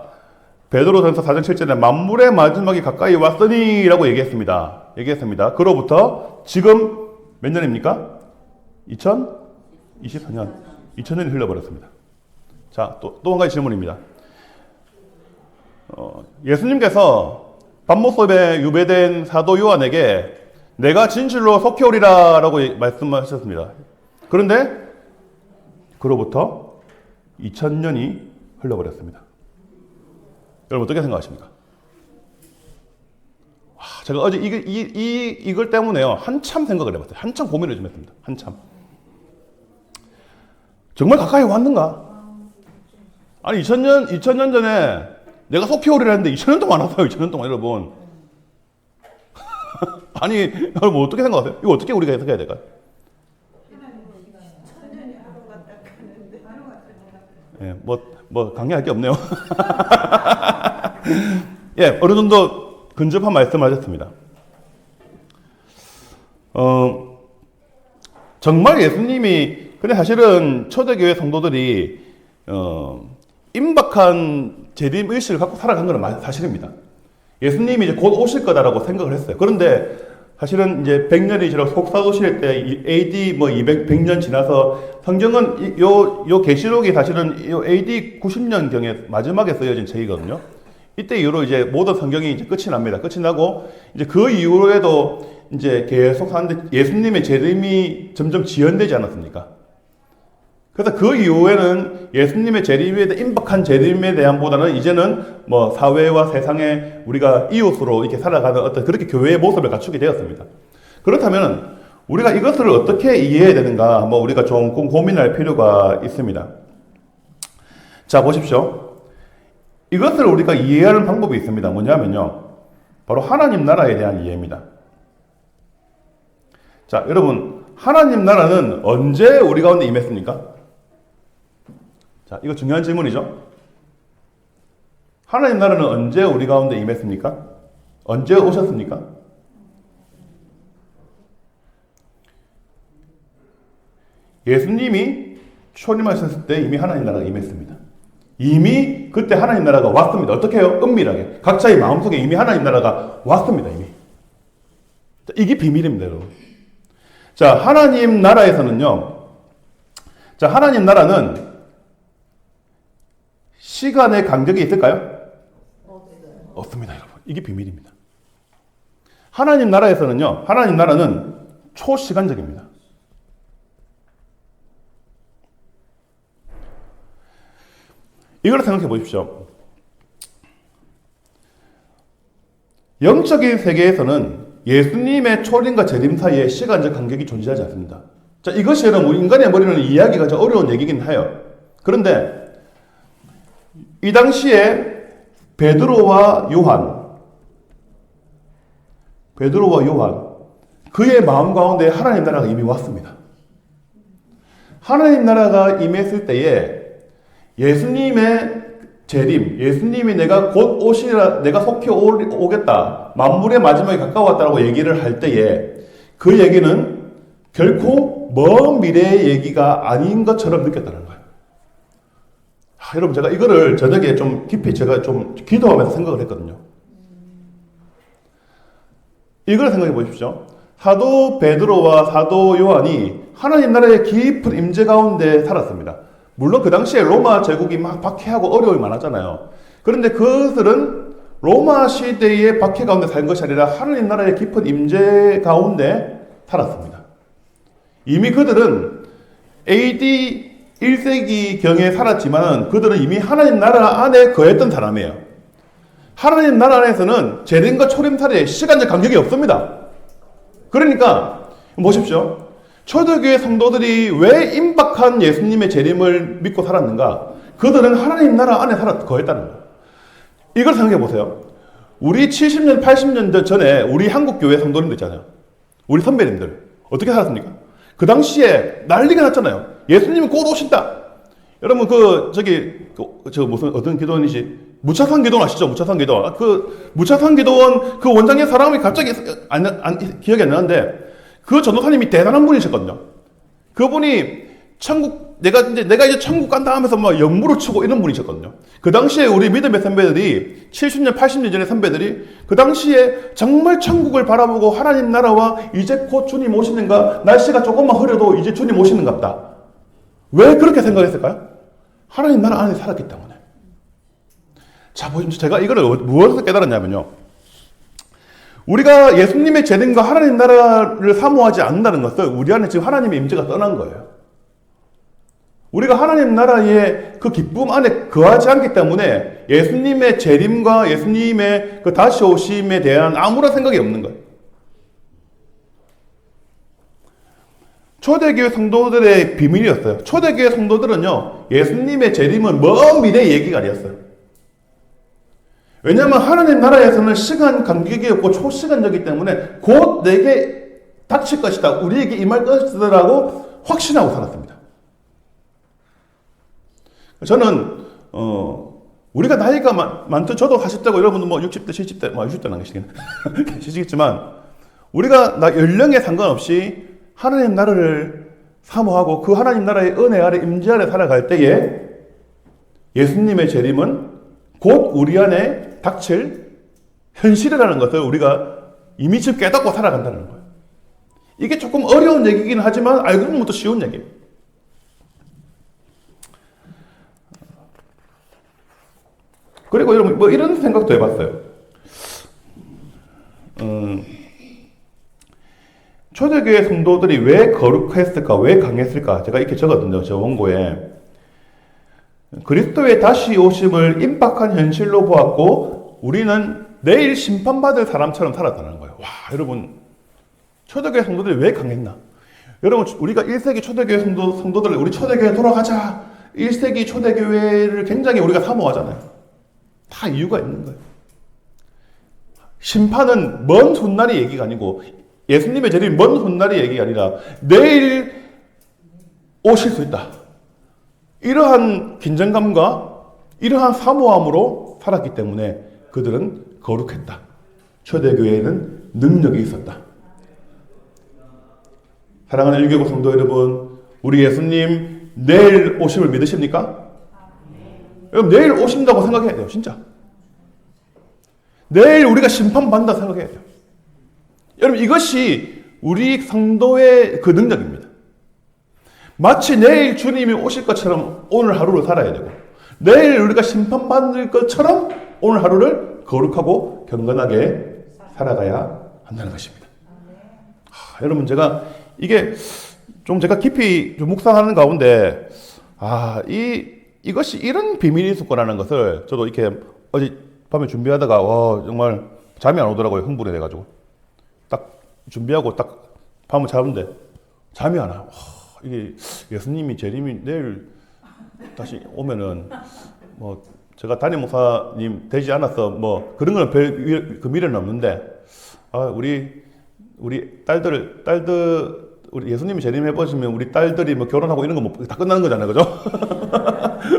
베드로전서 4장 7절에 만물의 마지막이 가까이 왔으니 라고 얘기했습니다. 그로부터 지금 몇 년입니까? 2024년. 2000년이 흘러버렸습니다. 자, 또 한 가지 질문입니다. 예수님께서 밤모습에 유배된 사도 요한에게 내가 진실로 속히 오리라 라고 말씀하셨습니다. 그런데 그로부터 2000년이 흘러버렸습니다. 여러분 어떻게 생각하십니까? 제가 어제 이걸 때문에요. 한참 생각을 해봤어요. 한참 고민을 좀 했습니다. 한참. 정말 가까이 왔는가? 아니, 2000년 전에 내가 속히 오리라 했는데 2000년 동안 왔어요. 2000년 동안, 여러분. 아니, 여러분 어떻게 생각하세요? 이거 어떻게 우리가 해석해야 될까요? 예, 뭐 강의할 게 없네요. 예, 어느 정도 근접한 말씀을 하셨습니다. 정말 예수님이, 근데 사실은 초대교회 성도들이 임박한 재림 의식을 갖고 살아간 건 사실입니다. 예수님이 이제 곧 오실 거다라고 생각을 했어요. 그런데 사실은 이제 100년이 지나고 속사도실 때 AD 100년 지나서 성경은 요 계시록이 사실은 요 AD 90년경에 마지막에 쓰여진 책이거든요. 이때 이후로 이제 모든 성경이 이제 끝이 납니다. 끝이 나고 이제 그 이후에도 이제 계속 사는데 예수님의 재림이 점점 지연되지 않았습니까? 그래서 그 이후에는 예수님의 재림에 대한 임박한 재림에 대한보다는 이제는 뭐 사회와 세상에 우리가 이웃으로 이렇게 살아가는 어떤 그렇게 교회의 모습을 갖추게 되었습니다. 그렇다면 우리가 이것을 어떻게 이해해야 되는가 우리가 좀 고민할 필요가 있습니다. 자, 보십시오. 이것을 우리가 이해하는 방법이 있습니다. 뭐냐면요, 바로 하나님 나라에 대한 이해입니다. 자, 여러분, 하나님 나라는 언제 우리 가운데 임했습니까? 자, 이거 중요한 질문이죠. 하나님 나라는 언제 우리 가운데 임했습니까? 언제 오셨습니까? 예수님이 초림하셨을 때 이미 하나님 나라가 임했습니다. 이미 그때 하나님 나라가 왔습니다. 어떻게 해요? 은밀하게. 각자의 마음속에 이미 하나님 나라가 왔습니다. 이미. 자, 이게 비밀입니다, 여러분. 자, 하나님 나라에서는요. 자, 하나님 나라는 시간의 간격이 있을까요? 없습니다, 여러분. 이게 비밀입니다. 하나님 나라에서는요. 하나님 나라는 초시간적입니다. 이걸 생각해 보십시오. 영적인 세계에서는 예수님의 초림과 재림 사이에 시간적 간격이 존재하지 않습니다. 자, 이것이 여러분 인간의 머리는 이해하기가 좀 어려운 얘기긴 해요. 그런데 이 당시에 베드로와 요한 그의 마음 가운데 하나님 나라가 이미 왔습니다. 하나님 나라가 임했을 때에 예수님의 재림, 예수님이 내가 곧 오시라, 내가 속히 오겠다, 만물의 마지막이 가까웠다라고 얘기를 할 때에 그 얘기는 결코 먼 미래의 얘기가 아닌 것처럼 느꼈다는 거예요. 여러분, 제가 이거를 저녁에 좀 깊이 제가 좀 기도하면서 생각을 했거든요. 이걸 생각해 보십시오. 사도 베드로와 사도 요한이 하나님 나라의 깊은 임재 가운데 살았습니다. 물론 그 당시에 로마 제국이 막 박해하고 어려움이 많았잖아요. 그런데 그것들은 로마 시대의 박해 가운데 산 것이 아니라 하나님 나라의 깊은 임재 가운데 살았습니다. 이미 그들은 AD 1세기경에 살았지만 그들은 이미 하나님 나라 안에 거했던 사람이에요. 하나님 나라 안에서는 재림과 초림살에 시간적 간격이 없습니다. 그러니까 보십시오. 초대교회 성도들이 왜 임박한 예수님의 재림을 믿고 살았는가? 그들은 하나님 나라 안에 거했다는 거예요. 이걸 생각해 보세요. 우리 70년, 80년 전에 우리 한국교회 성도님들 있잖아요. 우리 선배님들 어떻게 살았습니까? 그 당시에 난리가 났잖아요. 예수님이 곧 오신다. 여러분 무슨 어떤 기도원이지? 무차산 기도원 아시죠? 무차산 기도원. 그 무차산 기도원 그 원장의 사람이 갑자기 기억이 안 나는데 그 전도사님이 대단한 분이셨거든요. 그분이 내가 이제 천국 간다 하면서 막 연무를 추고 이런 분이셨거든요. 그 당시에 우리 믿음의 선배들이 70년, 80년 전의 선배들이 그 당시에 정말 천국을 바라보고 하나님 나라와 이제 곧 주님 오시는가, 날씨가 조금만 흐려도 이제 주님 오시는갑다. 왜 그렇게 생각했을까요? 하나님 나라 안에 살았기 때문에. 자, 보십시오. 제가 이거를 무엇에서 깨달았냐면요. 우리가 예수님의 재림과 하나님 나라를 사모하지 않는다는 것은 우리 안에 지금 하나님의 임재가 떠난 거예요. 우리가 하나님 나라의 그 기쁨 안에 거하지 않기 때문에 예수님의 재림과 예수님의 그 다시 오심에 대한 아무런 생각이 없는 거예요. 초대교회 성도들의 비밀이었어요. 초대교회 성도들은요, 예수님의 재림은 먼 미래의 얘기가 아니었어요. 왜냐하면 하나님 나라에서는 시간 간격이 없고 초시간적이기 때문에 곧 내게 닥칠 것이다. 우리에게 임할 것이라고 확신하고 살았습니다. 저는 우리가 나이가 많든 저도 40대고 여러분도 뭐 60대, 70대, 60대는 안 계시겠지만 우리가 연령에 상관없이 하나님 나라를 사모하고 그 하나님 나라의 은혜 아래 임재 아래 살아갈 때에 예수님의 재림은 곧 우리 안에 닥칠 현실이라는 것을 우리가 이미 지금 깨닫고 살아간다는 거예요. 이게 조금 어려운 얘기긴 하지만 알고 보면 또 쉬운 얘기예요. 그리고 여러분 뭐 이런 생각도 해봤어요. 초대교회 성도들이 왜 거룩했을까? 왜 강했을까? 제가 이렇게 적었거든요. 저 원고에. 그리스도의 다시 오심을 임박한 현실로 보았고 우리는 내일 심판받을 사람처럼 살았다는 거예요. 와, 여러분 초대교회 성도들이 왜 강했나? 여러분 우리가 1세기 초대교회 성도들 우리 초대교회 돌아가자. 1세기 초대교회를 굉장히 우리가 사모하잖아요. 다 이유가 있는 거예요. 심판은 먼 훗날의 얘기가 아니고 예수님의 재림이 먼 훗날의 얘기가 아니라 내일 오실 수 있다. 이러한 긴장감과 이러한 사모함으로 살았기 때문에 그들은 거룩했다. 초대교회에는 능력이 있었다. 사랑하는 유교국 성도 여러분, 우리 예수님 내일 오심을 믿으십니까? 여러분 내일 오신다고 생각해야 돼요. 진짜. 내일 우리가 심판받는다 생각해야 돼요. 여러분 이것이 우리 성도의 그 능력입니다. 마치 내일 주님이 오실 것처럼 오늘 하루를 살아야 되고 내일 우리가 심판받을 것처럼 오늘 하루를 거룩하고 경건하게 살아가야 한다는 것입니다. 여러분 제가 이게 좀 제가 깊이 좀 묵상하는 가운데 이것이 이런 비밀이 있을 거라는 것을 저도 이렇게 어제 밤에 준비하다가 정말 잠이 안 오더라고요. 흥분이 돼가지고 딱 준비하고 딱 밤을 자는데 잠이 안 와요. 이게 예수님이 재림이 내일 다시 오면은 뭐 제가 담임 목사님 되지 않아서 뭐 그런 거는 별 그 미래는 없는데 우리 딸들 우리 예수님이 재림해 보시면 우리 딸들이 뭐 결혼하고 이런 거 뭐 다 끝나는 거잖아요, 그죠?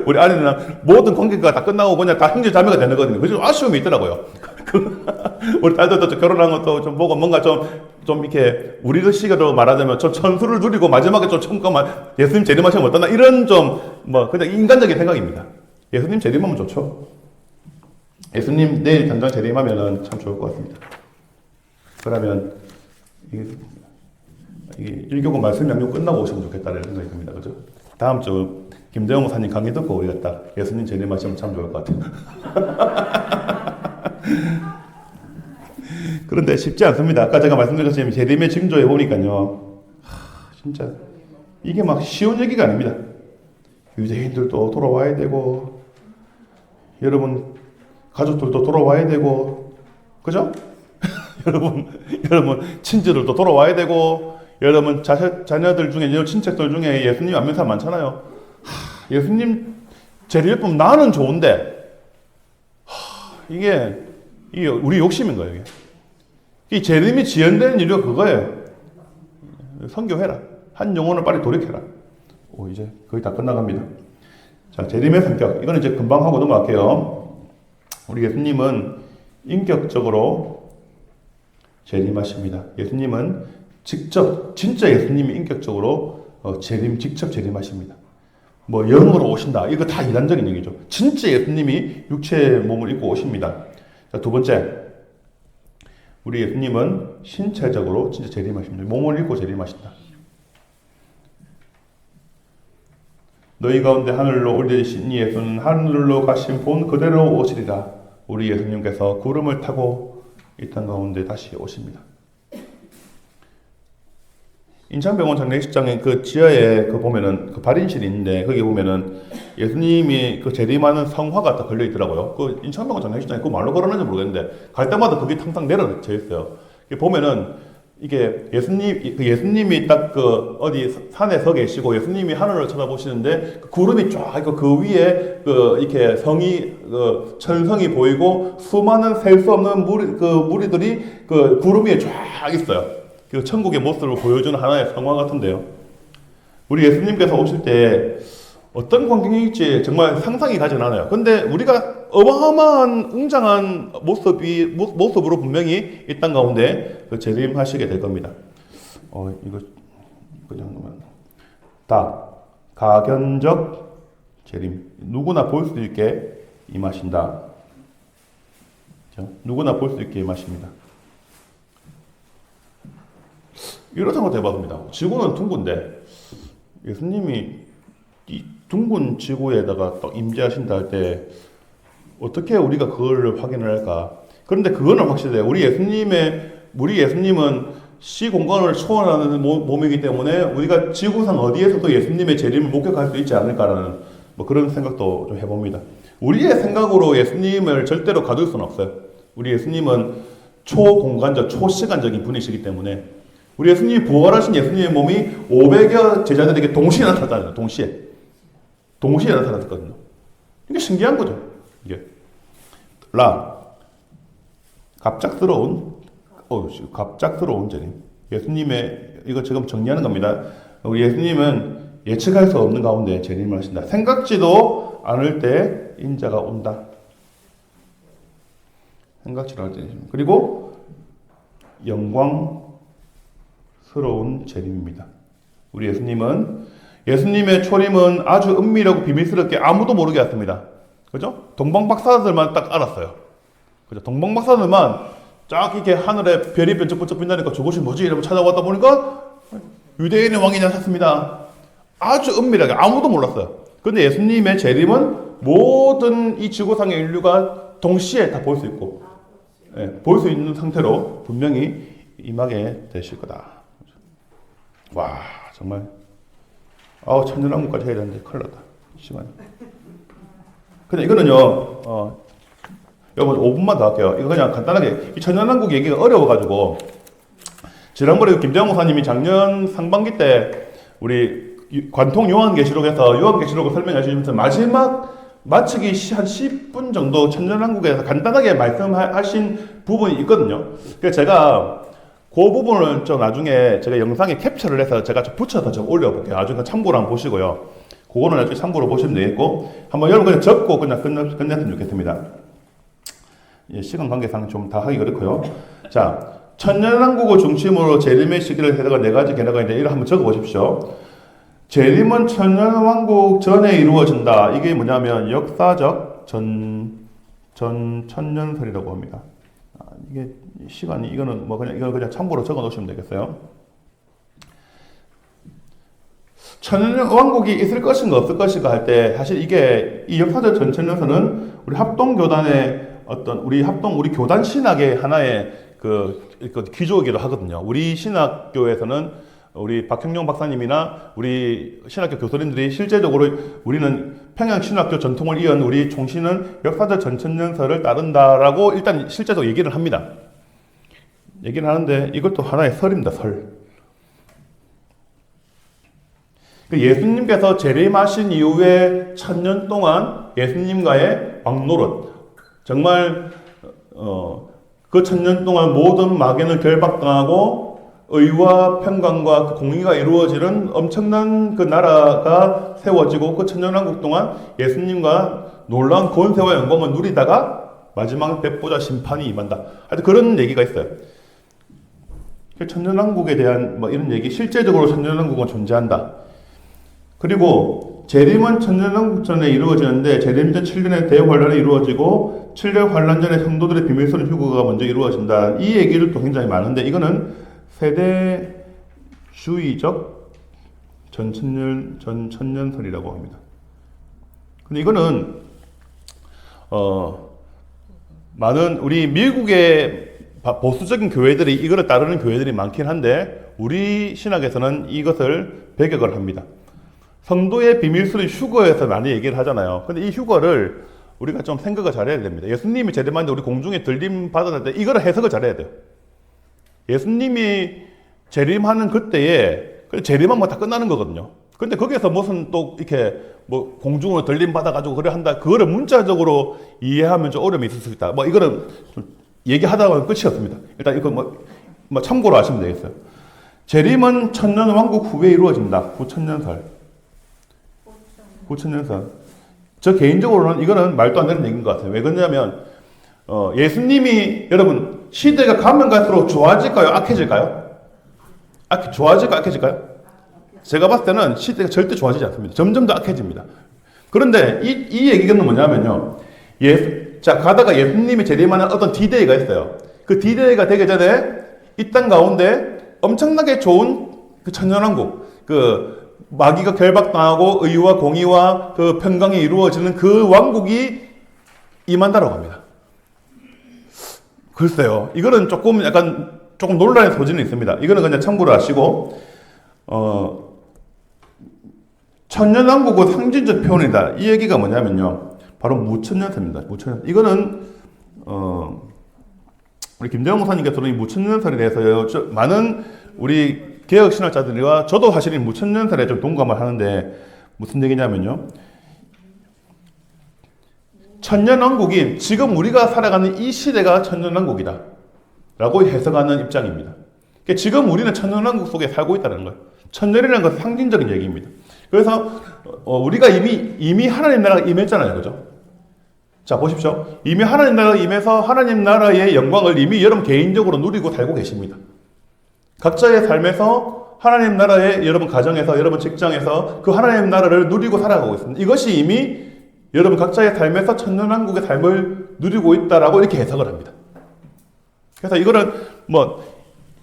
우리 아내랑 모든 관계가 다 끝나고 그냥 다 형제 자매가 되는 거거든요. 그래서 아쉬움이 있더라고요. 우리 딸들도 결혼한 것도 좀 보고 뭔가 좀 이렇게 우리들 시기로 말하자면 좀 천수를 누리고 마지막에 좀 천국만 예수님 재림하시면 어떠나 이런 좀 뭐 그냥 인간적인 생각입니다. 예수님 재림하면 좋죠. 예수님 내일 당장 재림하면은 참 좋을 것 같습니다. 그러면 이게 1교구 말씀 양육 끝나고 오시면 좋겠다는 생각이 듭니다. 그죠? 다음 주 김대영 목사님 강의 듣고 우리가 딱 예수님 재림하시면 참 좋을 것 같아요. 그런데 쉽지 않습니다. 아까 제가 말씀드린 것처럼 재림의 징조에 보니까요. 진짜 이게 막 쉬운 얘기가 아닙니다. 유대인들도 돌아와야 되고 여러분 가족들도 돌아와야 되고 그죠? 여러분 친지들도 돌아와야 되고 여러분 자녀들 중에 친척들 중에 예수님 안 믿는 사람 많잖아요. 예수님 재림품 나는 좋은데 이게 우리 욕심인 거예요. 이게. 이 재림이 지연되는 이유가 그거예요. 선교해라. 한 영혼을 빨리 돌이켜라. 이제 거의 다 끝나갑니다. 자, 재림의 성격. 이거는 이제 금방 하고 넘어갈게요. 우리 예수님은 인격적으로 재림하십니다. 예수님은 진짜 예수님이 인격적으로 직접 재림하십니다. 뭐 영으로 오신다. 이거 다 이단적인 얘기죠. 진짜 예수님이 육체의 몸을 입고 오십니다. 자, 두 번째. 우리 예수님은 신체적으로 진짜 재림하십니다. 몸을 입고 재림하신다. 너희 가운데 하늘로 올리신 예수는 하늘로 가신 본 그대로 오시리라. 우리 예수님께서 구름을 타고 이 땅 가운데 다시 오십니다. 인천병원 장례식장에 그 지하에 보면은 그 발인실이 있는데 거기 보면은 예수님이 그 재림하는 성화가 딱 걸려 있더라고요. 그 인천병원 장례식장에 그 말로 걸었는지 모르겠는데 갈 때마다 거기 탕탕 내려져 있어요. 보면은 이게 예수님이 딱 그 어디 산에 서 계시고 예수님이 하늘을 쳐다보시는데 그 구름이 쫙 그 위에 그 이렇게 천성이 보이고 수많은 셀 수 없는 무리들이 그 구름 위에 쫙 있어요. 그 천국의 모습을 보여주는 하나의 성화 같은데요. 우리 예수님께서 오실 때 어떤 광경일지 정말 상상이 가진 않아요. 근데 우리가 어마어마한 웅장한 모습으로 분명히 이 땅 가운데 재림하시게 될 겁니다. 이거 그냥 놓으면 가견적 재림. 누구나 볼 수 있게 임하신다. 누구나 볼 수 있게 임하십니다. 이런 생각도 해봤습니다. 지구는 둥근데 예수님이 이 둥근 지구에다가 딱 임재하신다 할 때 어떻게 우리가 그걸 확인을 할까? 그런데 그거는 확실해요. 우리 예수님은 시공간을 초월하는 몸이기 때문에 우리가 지구상 어디에서도 예수님의 재림을 목격할 수 있지 않을까라는 뭐 그런 생각도 좀 해봅니다. 우리의 생각으로 예수님을 절대로 가둘 수는 없어요. 우리 예수님은 초공간적, 초시간적인 분이시기 때문에 우리 예수님이 부활하신 예수님의 몸이 500여 제자들에게 동시에 나타났잖아요. 동시에 나타났거든요. 이게 신기한 거죠. 이게 갑작스러운 재림. 예수님의 이거 지금 정리하는 겁니다. 우리 예수님은 예측할 수 없는 가운데 재림을 하신다. 생각지도 않을 때 인자가 온다. 생각지도 않을 때. 그리고 영광스러운 재림입니다. 우리 예수님의 초림은 아주 은밀하고 비밀스럽게 아무도 모르게 했습니다. 그죠? 동방박사들만 딱 알았어요. 그죠? 동방박사들만 쫙 이렇게 하늘에 별이 번쩍번쩍 빛나니까 저것이 뭐지? 이러고 찾아왔다 보니까 유대인의 왕이 나섰습니다. 아주 은밀하게 아무도 몰랐어요. 근데 예수님의 재림은 모든 이 지구상의 인류가 동시에 다 볼 수 있고, 볼 수 있는 상태로 분명히 임하게 되실 거다. 와, 정말. 천년왕국까지 해야 되는데 큰일 났다. 시간. 근데 이거는요, 여러분 5분만 더 할게요. 이거 그냥 간단하게, 이 천년왕국 얘기가 어려워가지고, 지난번에 김재영 목사님이 작년 상반기 때 우리 관통 요한계시록에서 요한계시록을 설명해 주시면서 마치기 한 10분 정도 천년왕국에서 간단하게 말씀하신 부분이 있거든요. 그래서 제가 그 부분을 좀 나중에 제가 영상에 캡처를 해서 제가 좀 붙여서 좀 올려볼게요. 나중에 참고로 한번 보시고요. 그거는 나중에 참고로 보시면 되겠고, 한번 여러분 그냥 적고 그냥 끝냈으면 좋겠습니다. 시간 관계상 좀 다 하기 그렇고요. 자, 천년왕국을 중심으로 재림의 시기를 해다가 4가지 개념가 있는데 이를 한번 적어보십시오. 재림은 천년왕국 전에 이루어진다. 이게 뭐냐면 역사적 천년설이라고 합니다. 이게 시간이 이거는 뭐 그냥 이걸 그냥 참고로 적어 놓으시면 되겠어요. 천년왕국이 있을 것인가 없을 것인가 할 때 사실 이게 이 역사적 전천년서는 우리 합동교단의 어떤 우리 교단 신학의 하나의 그 기조이기도 하거든요. 우리 신학교에서는 우리 박형룡 박사님이나 우리 신학교 교수님들이 실제적으로 우리는 평양신학교 전통을 이은 우리 총신은 역사적 전천년서를 따른다라고 일단 실제적으로 얘기를 합니다. 얘기를 하는데 이것도 하나의 설입니다. 설. 예수님께서 재림하신 이후에 1000년 동안 예수님과의 왕노릇, 정말 그 1000년 동안 모든 막연을 결박당하고 의와 평강과 그 공의가 이루어지는 엄청난 그 나라가 세워지고 그 천년왕국 동안 예수님과 놀라운 권세와 영광을 누리다가 마지막 백보자 심판이 임한다. 하여튼 그런 얘기가 있어요. 천년왕국에 대한 뭐 이런 얘기, 실제적으로 천년왕국은 존재한다. 그리고 재림은 천년왕국 전에 이루어지는데 재림 전 7년에 대환란이 이루어지고 7년 환란 전에 성도들의 비밀스러운 휴거가 먼저 이루어진다. 이 얘기를 또 굉장히 많은데 이거는 세대주의적 전천년설이라고 합니다. 근데 이거는 많은 우리 미국의 보수적인 교회들이 이거를 따르는 교회들이 많긴 한데 우리 신학에서는 이것을 배격을 합니다. 성도의 비밀스러운 휴거에서 많이 얘기를 하잖아요. 근데 이 휴거를 우리가 좀 생각을 잘해야 됩니다. 예수님이 재림하는데 우리 공중에 들림 받았을 때 이거를 해석을 잘해야 돼요. 예수님이 재림하는 그때에 재림하면 다 끝나는 거거든요. 근데 거기에서 무슨 또 이렇게 뭐 공중으로 들림 받아가지고 그래 한다. 그거를 문자적으로 이해하면 좀 어려움이 있을 수 있다. 뭐 이거는 얘기하다 보면 끝이 없습니다. 일단 이거 뭐 참고로 하시면 되겠어요. 재림은 천년왕국 후에 이루어진다. 9천년설. 9천년설. 저 개인적으로는 이거는 말도 안 되는 얘기인 것 같아요. 왜 그러냐면 예수님이 여러분 시대가 가면 갈수록 좋아질까요? 악해질까요? 좋아질까요? 악해질까요? 제가 봤을 때는 시대가 절대 좋아지지 않습니다. 점점 더 악해집니다. 그런데 이 얘기는 뭐냐면요. 자, 가다가 예수님이 재림하는 어떤 D-Day가 있어요. 그 D-Day가 되기 전에 이 땅 가운데 엄청나게 좋은 그 천년왕국, 그 마귀가 결박당하고 의와 공의와 그 평강이 이루어지는 그 왕국이 임한다라고 합니다. 글쎄요. 이거는 조금 논란의 소지는 있습니다. 이거는 그냥 참고로 하시고, 천년왕국은 상징적 표현이다. 이 얘기가 뭐냐면요. 바로 무천년설입니다. 무천년. 이거는, 우리 김대영 목사님께서는 이 무천년설에 대해서 많은 우리 개혁신학자들과 저도 사실 이 무천년설에 좀 동감을 하는데, 무슨 얘기냐면요. 천년왕국이 지금 우리가 살아가는 이 시대가 천년왕국이다 라고 해석하는 입장입니다. 그러니까 지금 우리는 천년왕국 속에 살고 있다는 거예요. 천년이라는 것은 상징적인 얘기입니다. 그래서 우리가 이미 하나님 나라가 임했잖아요. 그죠? 자, 보십시오. 이미 하나님 나라가 임해서 하나님 나라의 영광을 이미 여러분 개인적으로 누리고 살고 계십니다. 각자의 삶에서 하나님 나라의 여러분 가정에서 여러분 직장에서 그 하나님 나라를 누리고 살아가고 있습니다. 이것이 이미 여러분 각자의 삶에서 천년왕국의 삶을 누리고 있다라고 이렇게 해석을 합니다. 그래서 이거는 뭐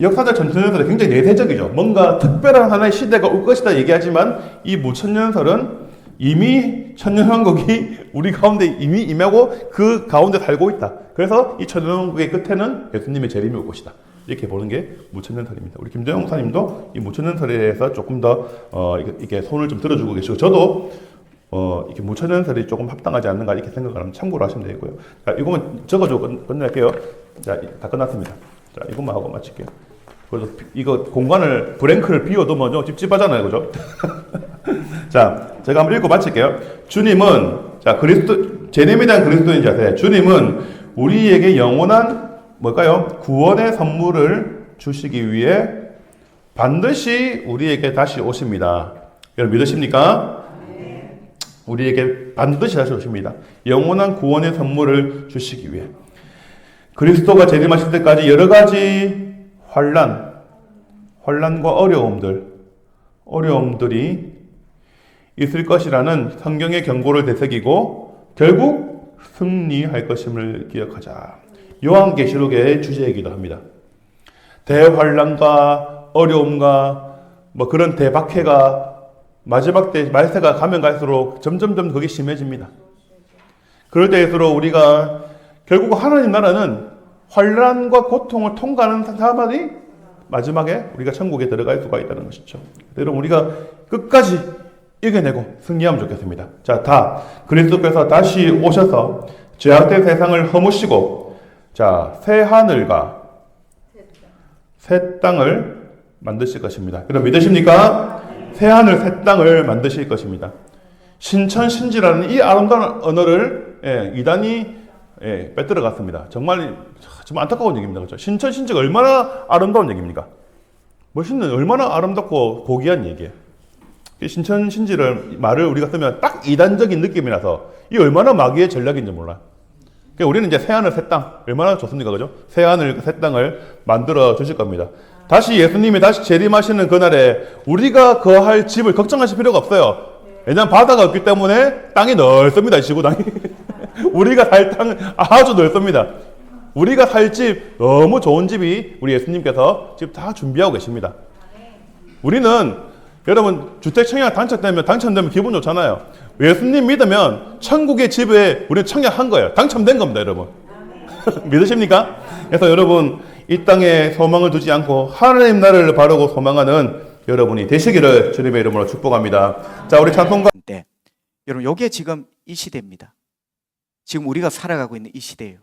역사적 전천년설은 굉장히 내세적이죠. 뭔가 특별한 하나의 시대가 올 것이다 얘기하지만 이 무천년설은 이미 천년왕국이 우리 가운데 이미 임하고 그 가운데 살고 있다. 그래서 이 천년왕국의 끝에는 예수님의 재림이 올 것이다. 이렇게 보는 게 무천년설입니다. 우리 김대영 목사님도 이 무천년설에 대해서 조금 더 이렇게 손을 좀 들어주고 계시고 저도 이렇게 무천년설이 조금 합당하지 않는가 이렇게 생각을 하면 참고로 하시면 되겠고요. 자, 이거만 적어주고 끝낼게요. 자, 다 끝났습니다. 자, 이것만 하고 마칠게요. 그래서 이거 공간을 브랭크를 비워두면 좀 찝찝하잖아요, 그죠? 자, 제가 한번 읽고 마칠게요. 주님은 자 재림에 대한 그리스도인 자세. 주님은 우리에게 영원한 뭘까요? 구원의 선물을 주시기 위해 반드시 우리에게 다시 오십니다. 여러분 믿으십니까? 우리에게 반드시 다시 오십니다. 영원한 구원의 선물을 주시기 위해. 그리스도가 재림하실 때까지 여러 가지 환난과 어려움들이 있을 것이라는 성경의 경고를 되새기고 결국 승리할 것임을 기억하자. 요한계시록의 주제이기도 합니다. 대환란과 어려움과 뭐 그런 대박해가 마지막 때 말세가 가면 갈수록 점점점 그게 심해집니다. 그럴 때일수록 우리가 결국 하나님 나라는 환란과 고통을 통과하는 사람이 마지막에 우리가 천국에 들어갈 수가 있다는 것이죠. 여러분 우리가 끝까지 이겨내고 승리하면 좋겠습니다. 자, 다 그리스도께서 다시 오셔서 죄악된 세상을 허무시고 자, 새 하늘과 새 땅을 만드실 것입니다. 여러분 믿으십니까? 새 하늘 새 땅을 만드실 것입니다. 신천신지라는 이 아름다운 언어를 이단이 빼들어갔습니다. 정말 안타까운 얘기입니다. 그렇죠? 신천신지가 얼마나 아름다운 얘기입니까? 멋있는, 얼마나 아름답고 고귀한 얘기예요. 신천신지를 말을 우리가 쓰면 딱 이단적인 느낌이 나서 이 얼마나 마귀의 전략인지 몰라. 그러니까 우리는 이제 새하늘 새 땅, 얼마나 좋습니까? 그죠? 새하늘 새 땅을 만들어 주실 겁니다. 다시 예수님이 다시 재림하시는 그날에 우리가 거할 집을 걱정하실 필요가 없어요. 왜냐하면 바다가 없기 때문에 땅이 넓습니다. 지구당이. 우리가 살 땅은 아주 넓습니다. 우리가 살 집, 너무 좋은 집이 우리 예수님께서 지금 다 준비하고 계십니다. 우리는 여러분 주택 청약 당첨되면 기분 좋잖아요. 예수님 믿으면 천국의 집에 우리는 청약한 거예요. 당첨된 겁니다, 여러분. 믿으십니까? 그래서 여러분 이 땅에 소망을 두지 않고 하나님 나라를 바라고 소망하는 여러분이 되시기를 주님의 이름으로 축복합니다. 자, 우리 찬송가. 네. 여러분 이게 지금 이 시대입니다. 지금 우리가 살아가고 있는 이 시대예요.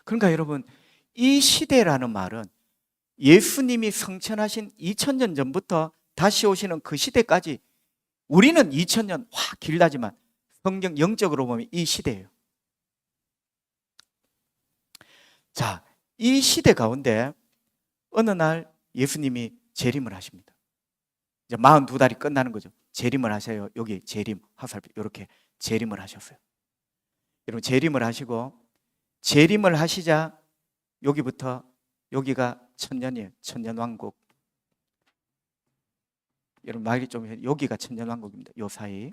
그러니까 여러분 이 시대라는 말은 예수님이 성천하신 2000년 전부터 다시 오시는 그 시대까지 우리는 2000년 길다지만 성경 영적으로 보면 이 시대예요. 자, 이 시대 가운데 어느 날 예수님이 재림을 하십니다. 이제 42달이 끝나는 거죠. 재림을 하셔요. 여기 재림, 화살표 이렇게 재림을 하셨어요. 여러분 재림을 하시고 재림을 하시자 여기부터 여기가 천년이에요. 천년왕국. 여러분 말이 좀 여기가 천년왕국입니다. 요 사이.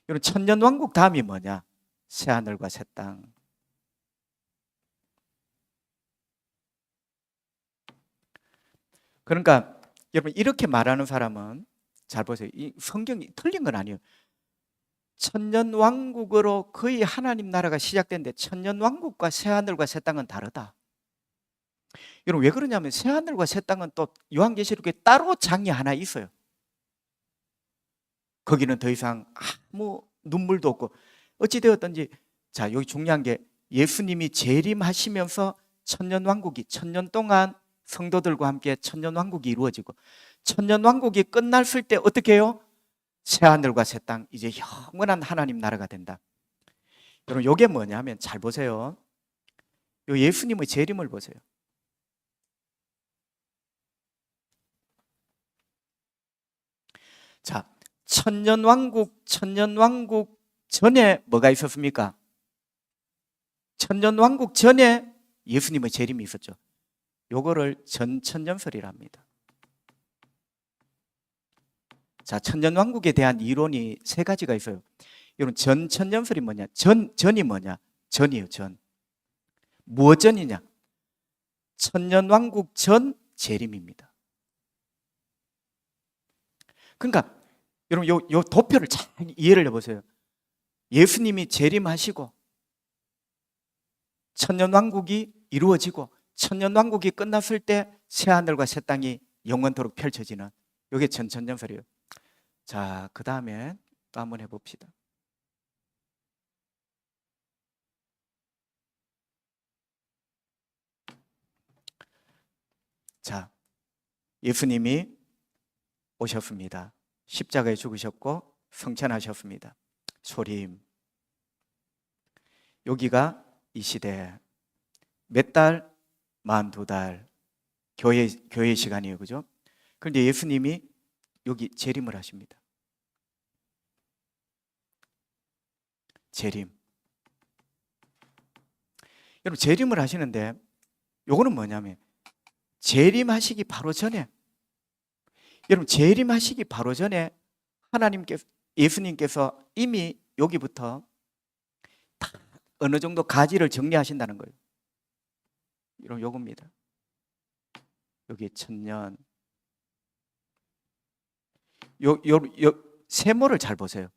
여러분 천년왕국 다음이 뭐냐? 새하늘과 새 땅. 그러니까 여러분 이렇게 말하는 사람은 잘 보세요. 이 성경이 틀린 건 아니에요. 천년왕국으로 거의 하나님 나라가 시작됐는데 천년왕국과 새하늘과 새 땅은 다르다. 여러분 왜 그러냐면 새하늘과 새 땅은 또 요한계시록에 따로 장이 하나 있어요. 거기는 더 이상 아무 눈물도 없고 어찌되었든지 자 여기 중요한 게 예수님이 재림하시면서 천년왕국이 천년 동안 성도들과 함께 천년왕국이 이루어지고 천년왕국이 끝났을 때 어떻게 해요? 새하늘과 새 땅 이제 영원한 하나님 나라가 된다. 여러분 이게 뭐냐면 잘 보세요. 요 예수님의 재림을 보세요. 자, 천년왕국 전에 뭐가 있었습니까? 천년왕국 전에 예수님의 재림이 있었죠. 요거를 전천년설이라 합니다. 자, 천년왕국에 대한 이론이 세 가지가 있어요. 여러분 전천년설이 뭐냐? 전이 뭐냐? 전이에요. 전. 무엇 전이냐? 천년왕국 전 재림입니다. 그러니까 여러분 요 도표를 잘 이해를 해보세요. 예수님이 재림하시고 천년왕국이 이루어지고 천년왕국이 끝났을 때 새하늘과 새 땅이 영원토록 펼쳐지는 이게 전천년설이에요. 자, 그 다음에 또 한번 해봅시다. 자, 예수님이 오셨습니다. 십자가에 죽으셨고 성천하셨습니다. 소림. 여기가 이 시대 몇 달? 42달 교회 시간이에요. 그죠? 그런데 예수님이 여기 재림을 하십니다. 재림. 여러분 재림을 하시는데 요거는 뭐냐면 재림하시기 바로 전에 여러분 재림하시기 바로 전에 하나님께서 예수님께서 이미 여기부터 다 어느 정도 가지를 정리하신다는 거예요. 이런 요겁니다. 여기 천년. 세모를 잘 보세요.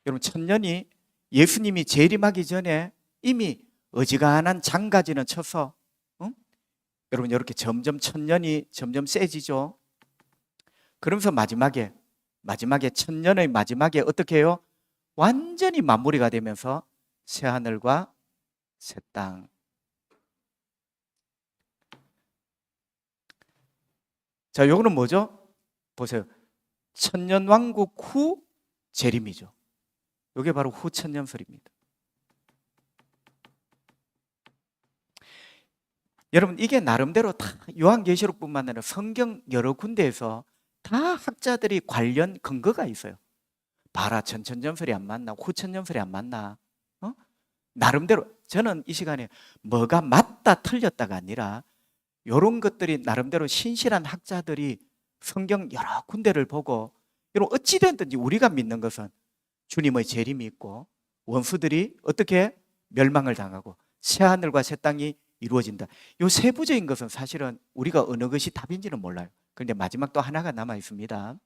여러분, 천년이 예수님이 재림하기 전에 이미 어지간한 장가지는 쳐서, 응? 여러분, 이렇게 점점 천년이 점점 세지죠. 그러면서 마지막에 천년의 마지막에 어떻게 해요? 완전히 마무리가 되면서 새하늘과 새 땅. 자, 요거는 뭐죠? 보세요. 천년왕국 후 재림이죠. 요게 바로 후천년설입니다. 여러분, 이게 나름대로 다 요한계시록뿐만 아니라 성경 여러 군데에서 다 학자들이 관련 근거가 있어요. 봐라, 천천전설이 안 맞나, 후천년설이 안 맞나. 나름대로 저는 이 시간에 뭐가 맞다 틀렸다가 아니라 이런 것들이 나름대로 신실한 학자들이 성경 여러 군데를 보고, 여러분, 어찌됐든지 우리가 믿는 것은 주님의 재림이 있고 원수들이 어떻게 멸망을 당하고 새하늘과 새 땅이 이루어진다. 이 세부적인 것은 사실은 우리가 어느 것이 답인지는 몰라요. 그런데 마지막 또 하나가 남아 있습니다.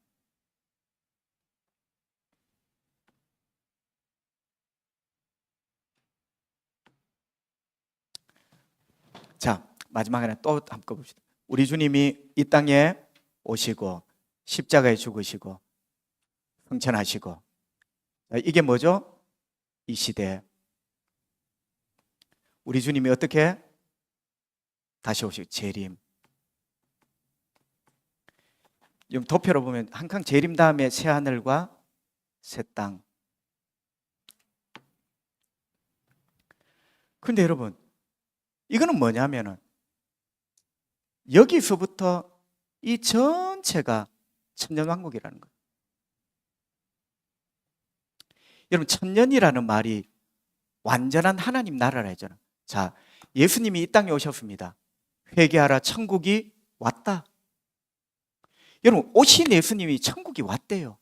자, 마지막 하나 또 한번 봅시다. 우리 주님이 이 땅에 오시고 십자가에 죽으시고 승천하시고, 이게 뭐죠? 이 시대 우리 주님이 어떻게 다시 오시고 재림. 좀 도표로 보면 항상 재림 다음에 새하늘과 새 땅. 그런데 여러분, 이거는 뭐냐면은 여기서부터 이 전체가 천년왕국이라는 거예요. 여러분, 천년이라는 말이 완전한 하나님 나라라 했잖아요. 자, 예수님이 이 땅에 오셨습니다. 회개하라, 천국이 왔다. 여러분, 오신 예수님이 천국이 왔대요.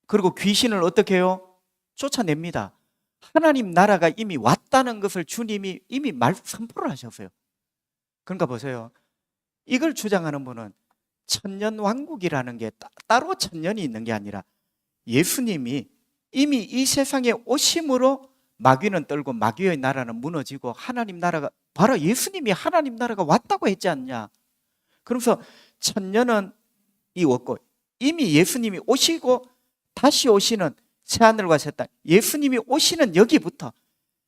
그리고 귀신을 어떻게 해요? 쫓아냅니다. 하나님 나라가 이미 왔다는 것을 주님이 이미 선포를 하셨어요. 그러니까 보세요. 이걸 주장하는 분은 천년왕국이라는 게 따로 천년이 있는 게 아니라 예수님이 이미 이 세상에 오심으로 마귀는 떨고 마귀의 나라는 무너지고 하나님 나라가, 바로 예수님이 하나님 나라가 왔다고 했지 않냐. 그러면서 천년은 이었고 이미 예수님이 오시고 다시 오시는 새하늘과 새 땅, 예수님이 오시는 여기부터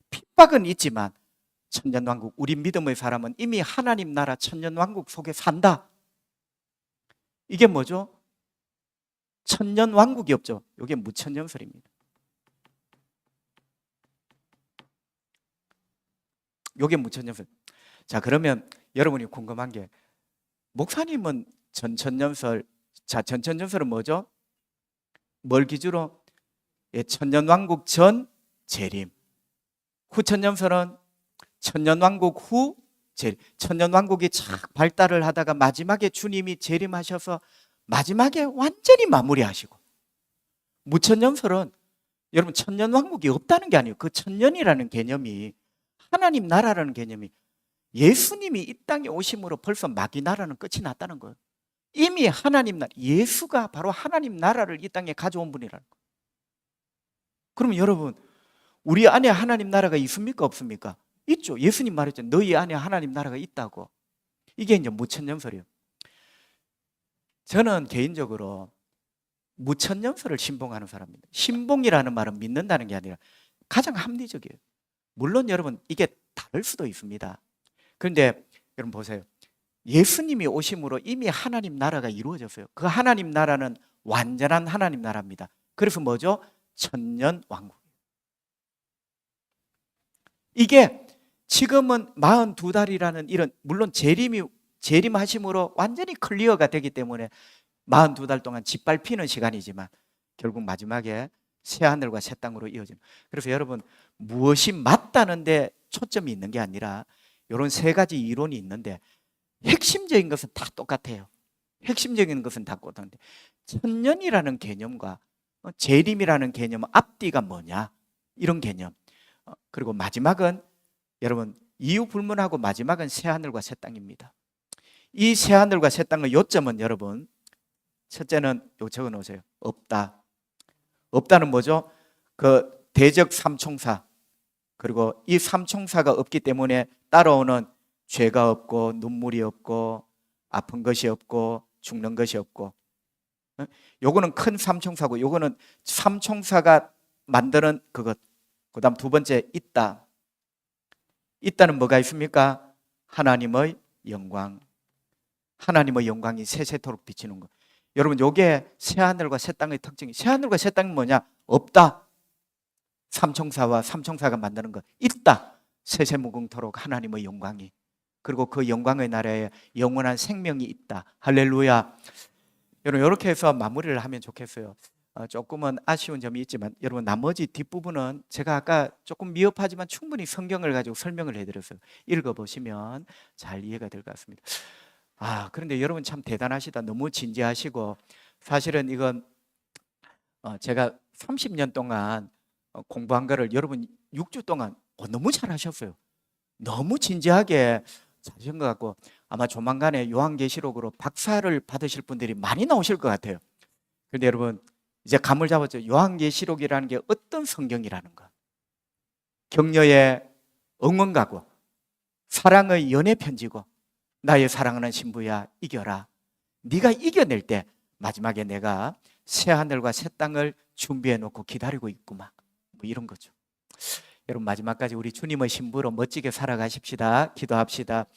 핍박은 있지만 천년왕국, 우리 믿음의 사람은 이미 하나님 나라 천년왕국 속에 산다. 이게 뭐죠? 천년왕국이 없죠. 이게 무천년설입니다. 이게 무천년설. 자, 그러면 여러분이 궁금한 게, 목사님은 전천년설, 자, 전천년설은 뭐죠? 뭘 기준으로? 예, 천년왕국 전 재림. 후천년설은 천년왕국 후 재림. 천년왕국이 착 발달을 하다가 마지막에 주님이 재림하셔서 마지막에 완전히 마무리하시고, 무천년설은 여러분 천년왕국이 없다는 게 아니에요. 그 천년이라는 개념이, 하나님 나라라는 개념이 예수님이 이 땅에 오심으로 벌써 마귀 나라는 끝이 났다는 거예요. 이미 하나님 나라, 예수가 바로 하나님 나라를 이 땅에 가져온 분이라는 거예요. 그러면 여러분, 우리 안에 하나님 나라가 있습니까? 없습니까? 있죠. 예수님 말했죠. 너희 안에 하나님 나라가 있다고. 이게 이제 무천년설이에요. 저는 개인적으로 무천년설을 신봉하는 사람입니다. 신봉이라는 말은 믿는다는 게 아니라 가장 합리적이에요. 물론 여러분 이게 다를 수도 있습니다. 그런데 여러분 보세요. 예수님이 오심으로 이미 하나님 나라가 이루어졌어요. 그 하나님 나라는 완전한 하나님 나라입니다. 그래서 뭐죠? 천년왕국. 이게 지금은 42달이라는 이런, 물론 재림하심으로 완전히 클리어가 되기 때문에 42달 동안 짓밟히는 시간이지만 결국 마지막에 새하늘과 새 땅으로 이어지는. 그래서 여러분, 무엇이 맞다는데 초점이 있는 게 아니라 이런 세 가지 이론이 있는데 핵심적인 것은 다 똑같아요. 핵심적인 것은 다 똑같은데 천년이라는 개념과 재림이라는 개념 앞뒤가 뭐냐 이런 개념. 그리고 마지막은 여러분 이유 불문하고 마지막은 새하늘과 새 땅입니다. 이 새하늘과 새 땅의 요점은 여러분 첫째는 요 적어 놓으세요. 없다. 없다는 뭐죠? 그 대적 삼총사 그리고 이 삼총사가 없기 때문에 따라오는 죄가 없고 눈물이 없고 아픈 것이 없고 죽는 것이 없고 요거는 큰 삼총사고 요거는 삼총사가 만드는 그것. 그 다음 두 번째 있다. 있다는 뭐가 있습니까? 하나님의 영광. 하나님의 영광이 세세토록 비치는 것. 여러분 요게 새하늘과 새 땅의 특징이 새하늘과 새 땅이 뭐냐? 없다. 삼총사와 삼총사가 만드는 것. 있다. 세세무궁토록 하나님의 영광이. 그리고 그 영광의 나라에 영원한 생명이 있다. 할렐루야. 여러분 이렇게 해서 마무리를 하면 좋겠어요. 조금은 아쉬운 점이 있지만 여러분 나머지 뒷부분은 제가 아까 조금 미흡하지만 충분히 성경을 가지고 설명을 해드렸어요. 읽어보시면 잘 이해가 될 것 같습니다. 그런데 여러분 참 대단하시다. 너무 진지하시고 사실은 이건 제가 30년 동안 공부한 거를 여러분 6주 동안 너무 잘하셨어요. 너무 진지하게 잘하신 것 같고 아마 조만간에 요한계시록으로 박사를 받으실 분들이 많이 나오실 것 같아요. 그런데 여러분 이제 감을 잡았죠. 요한계시록이라는 게 어떤 성경이라는 거. 격려의 응원가고 사랑의 연애 편지고 나의 사랑하는 신부야 이겨라. 네가 이겨낼 때 마지막에 내가 새하늘과 새 땅을 준비해 놓고 기다리고 있구만. 뭐 이런 거죠. 여러분 마지막까지 우리 주님의 신부로 멋지게 살아가십시다. 기도합시다.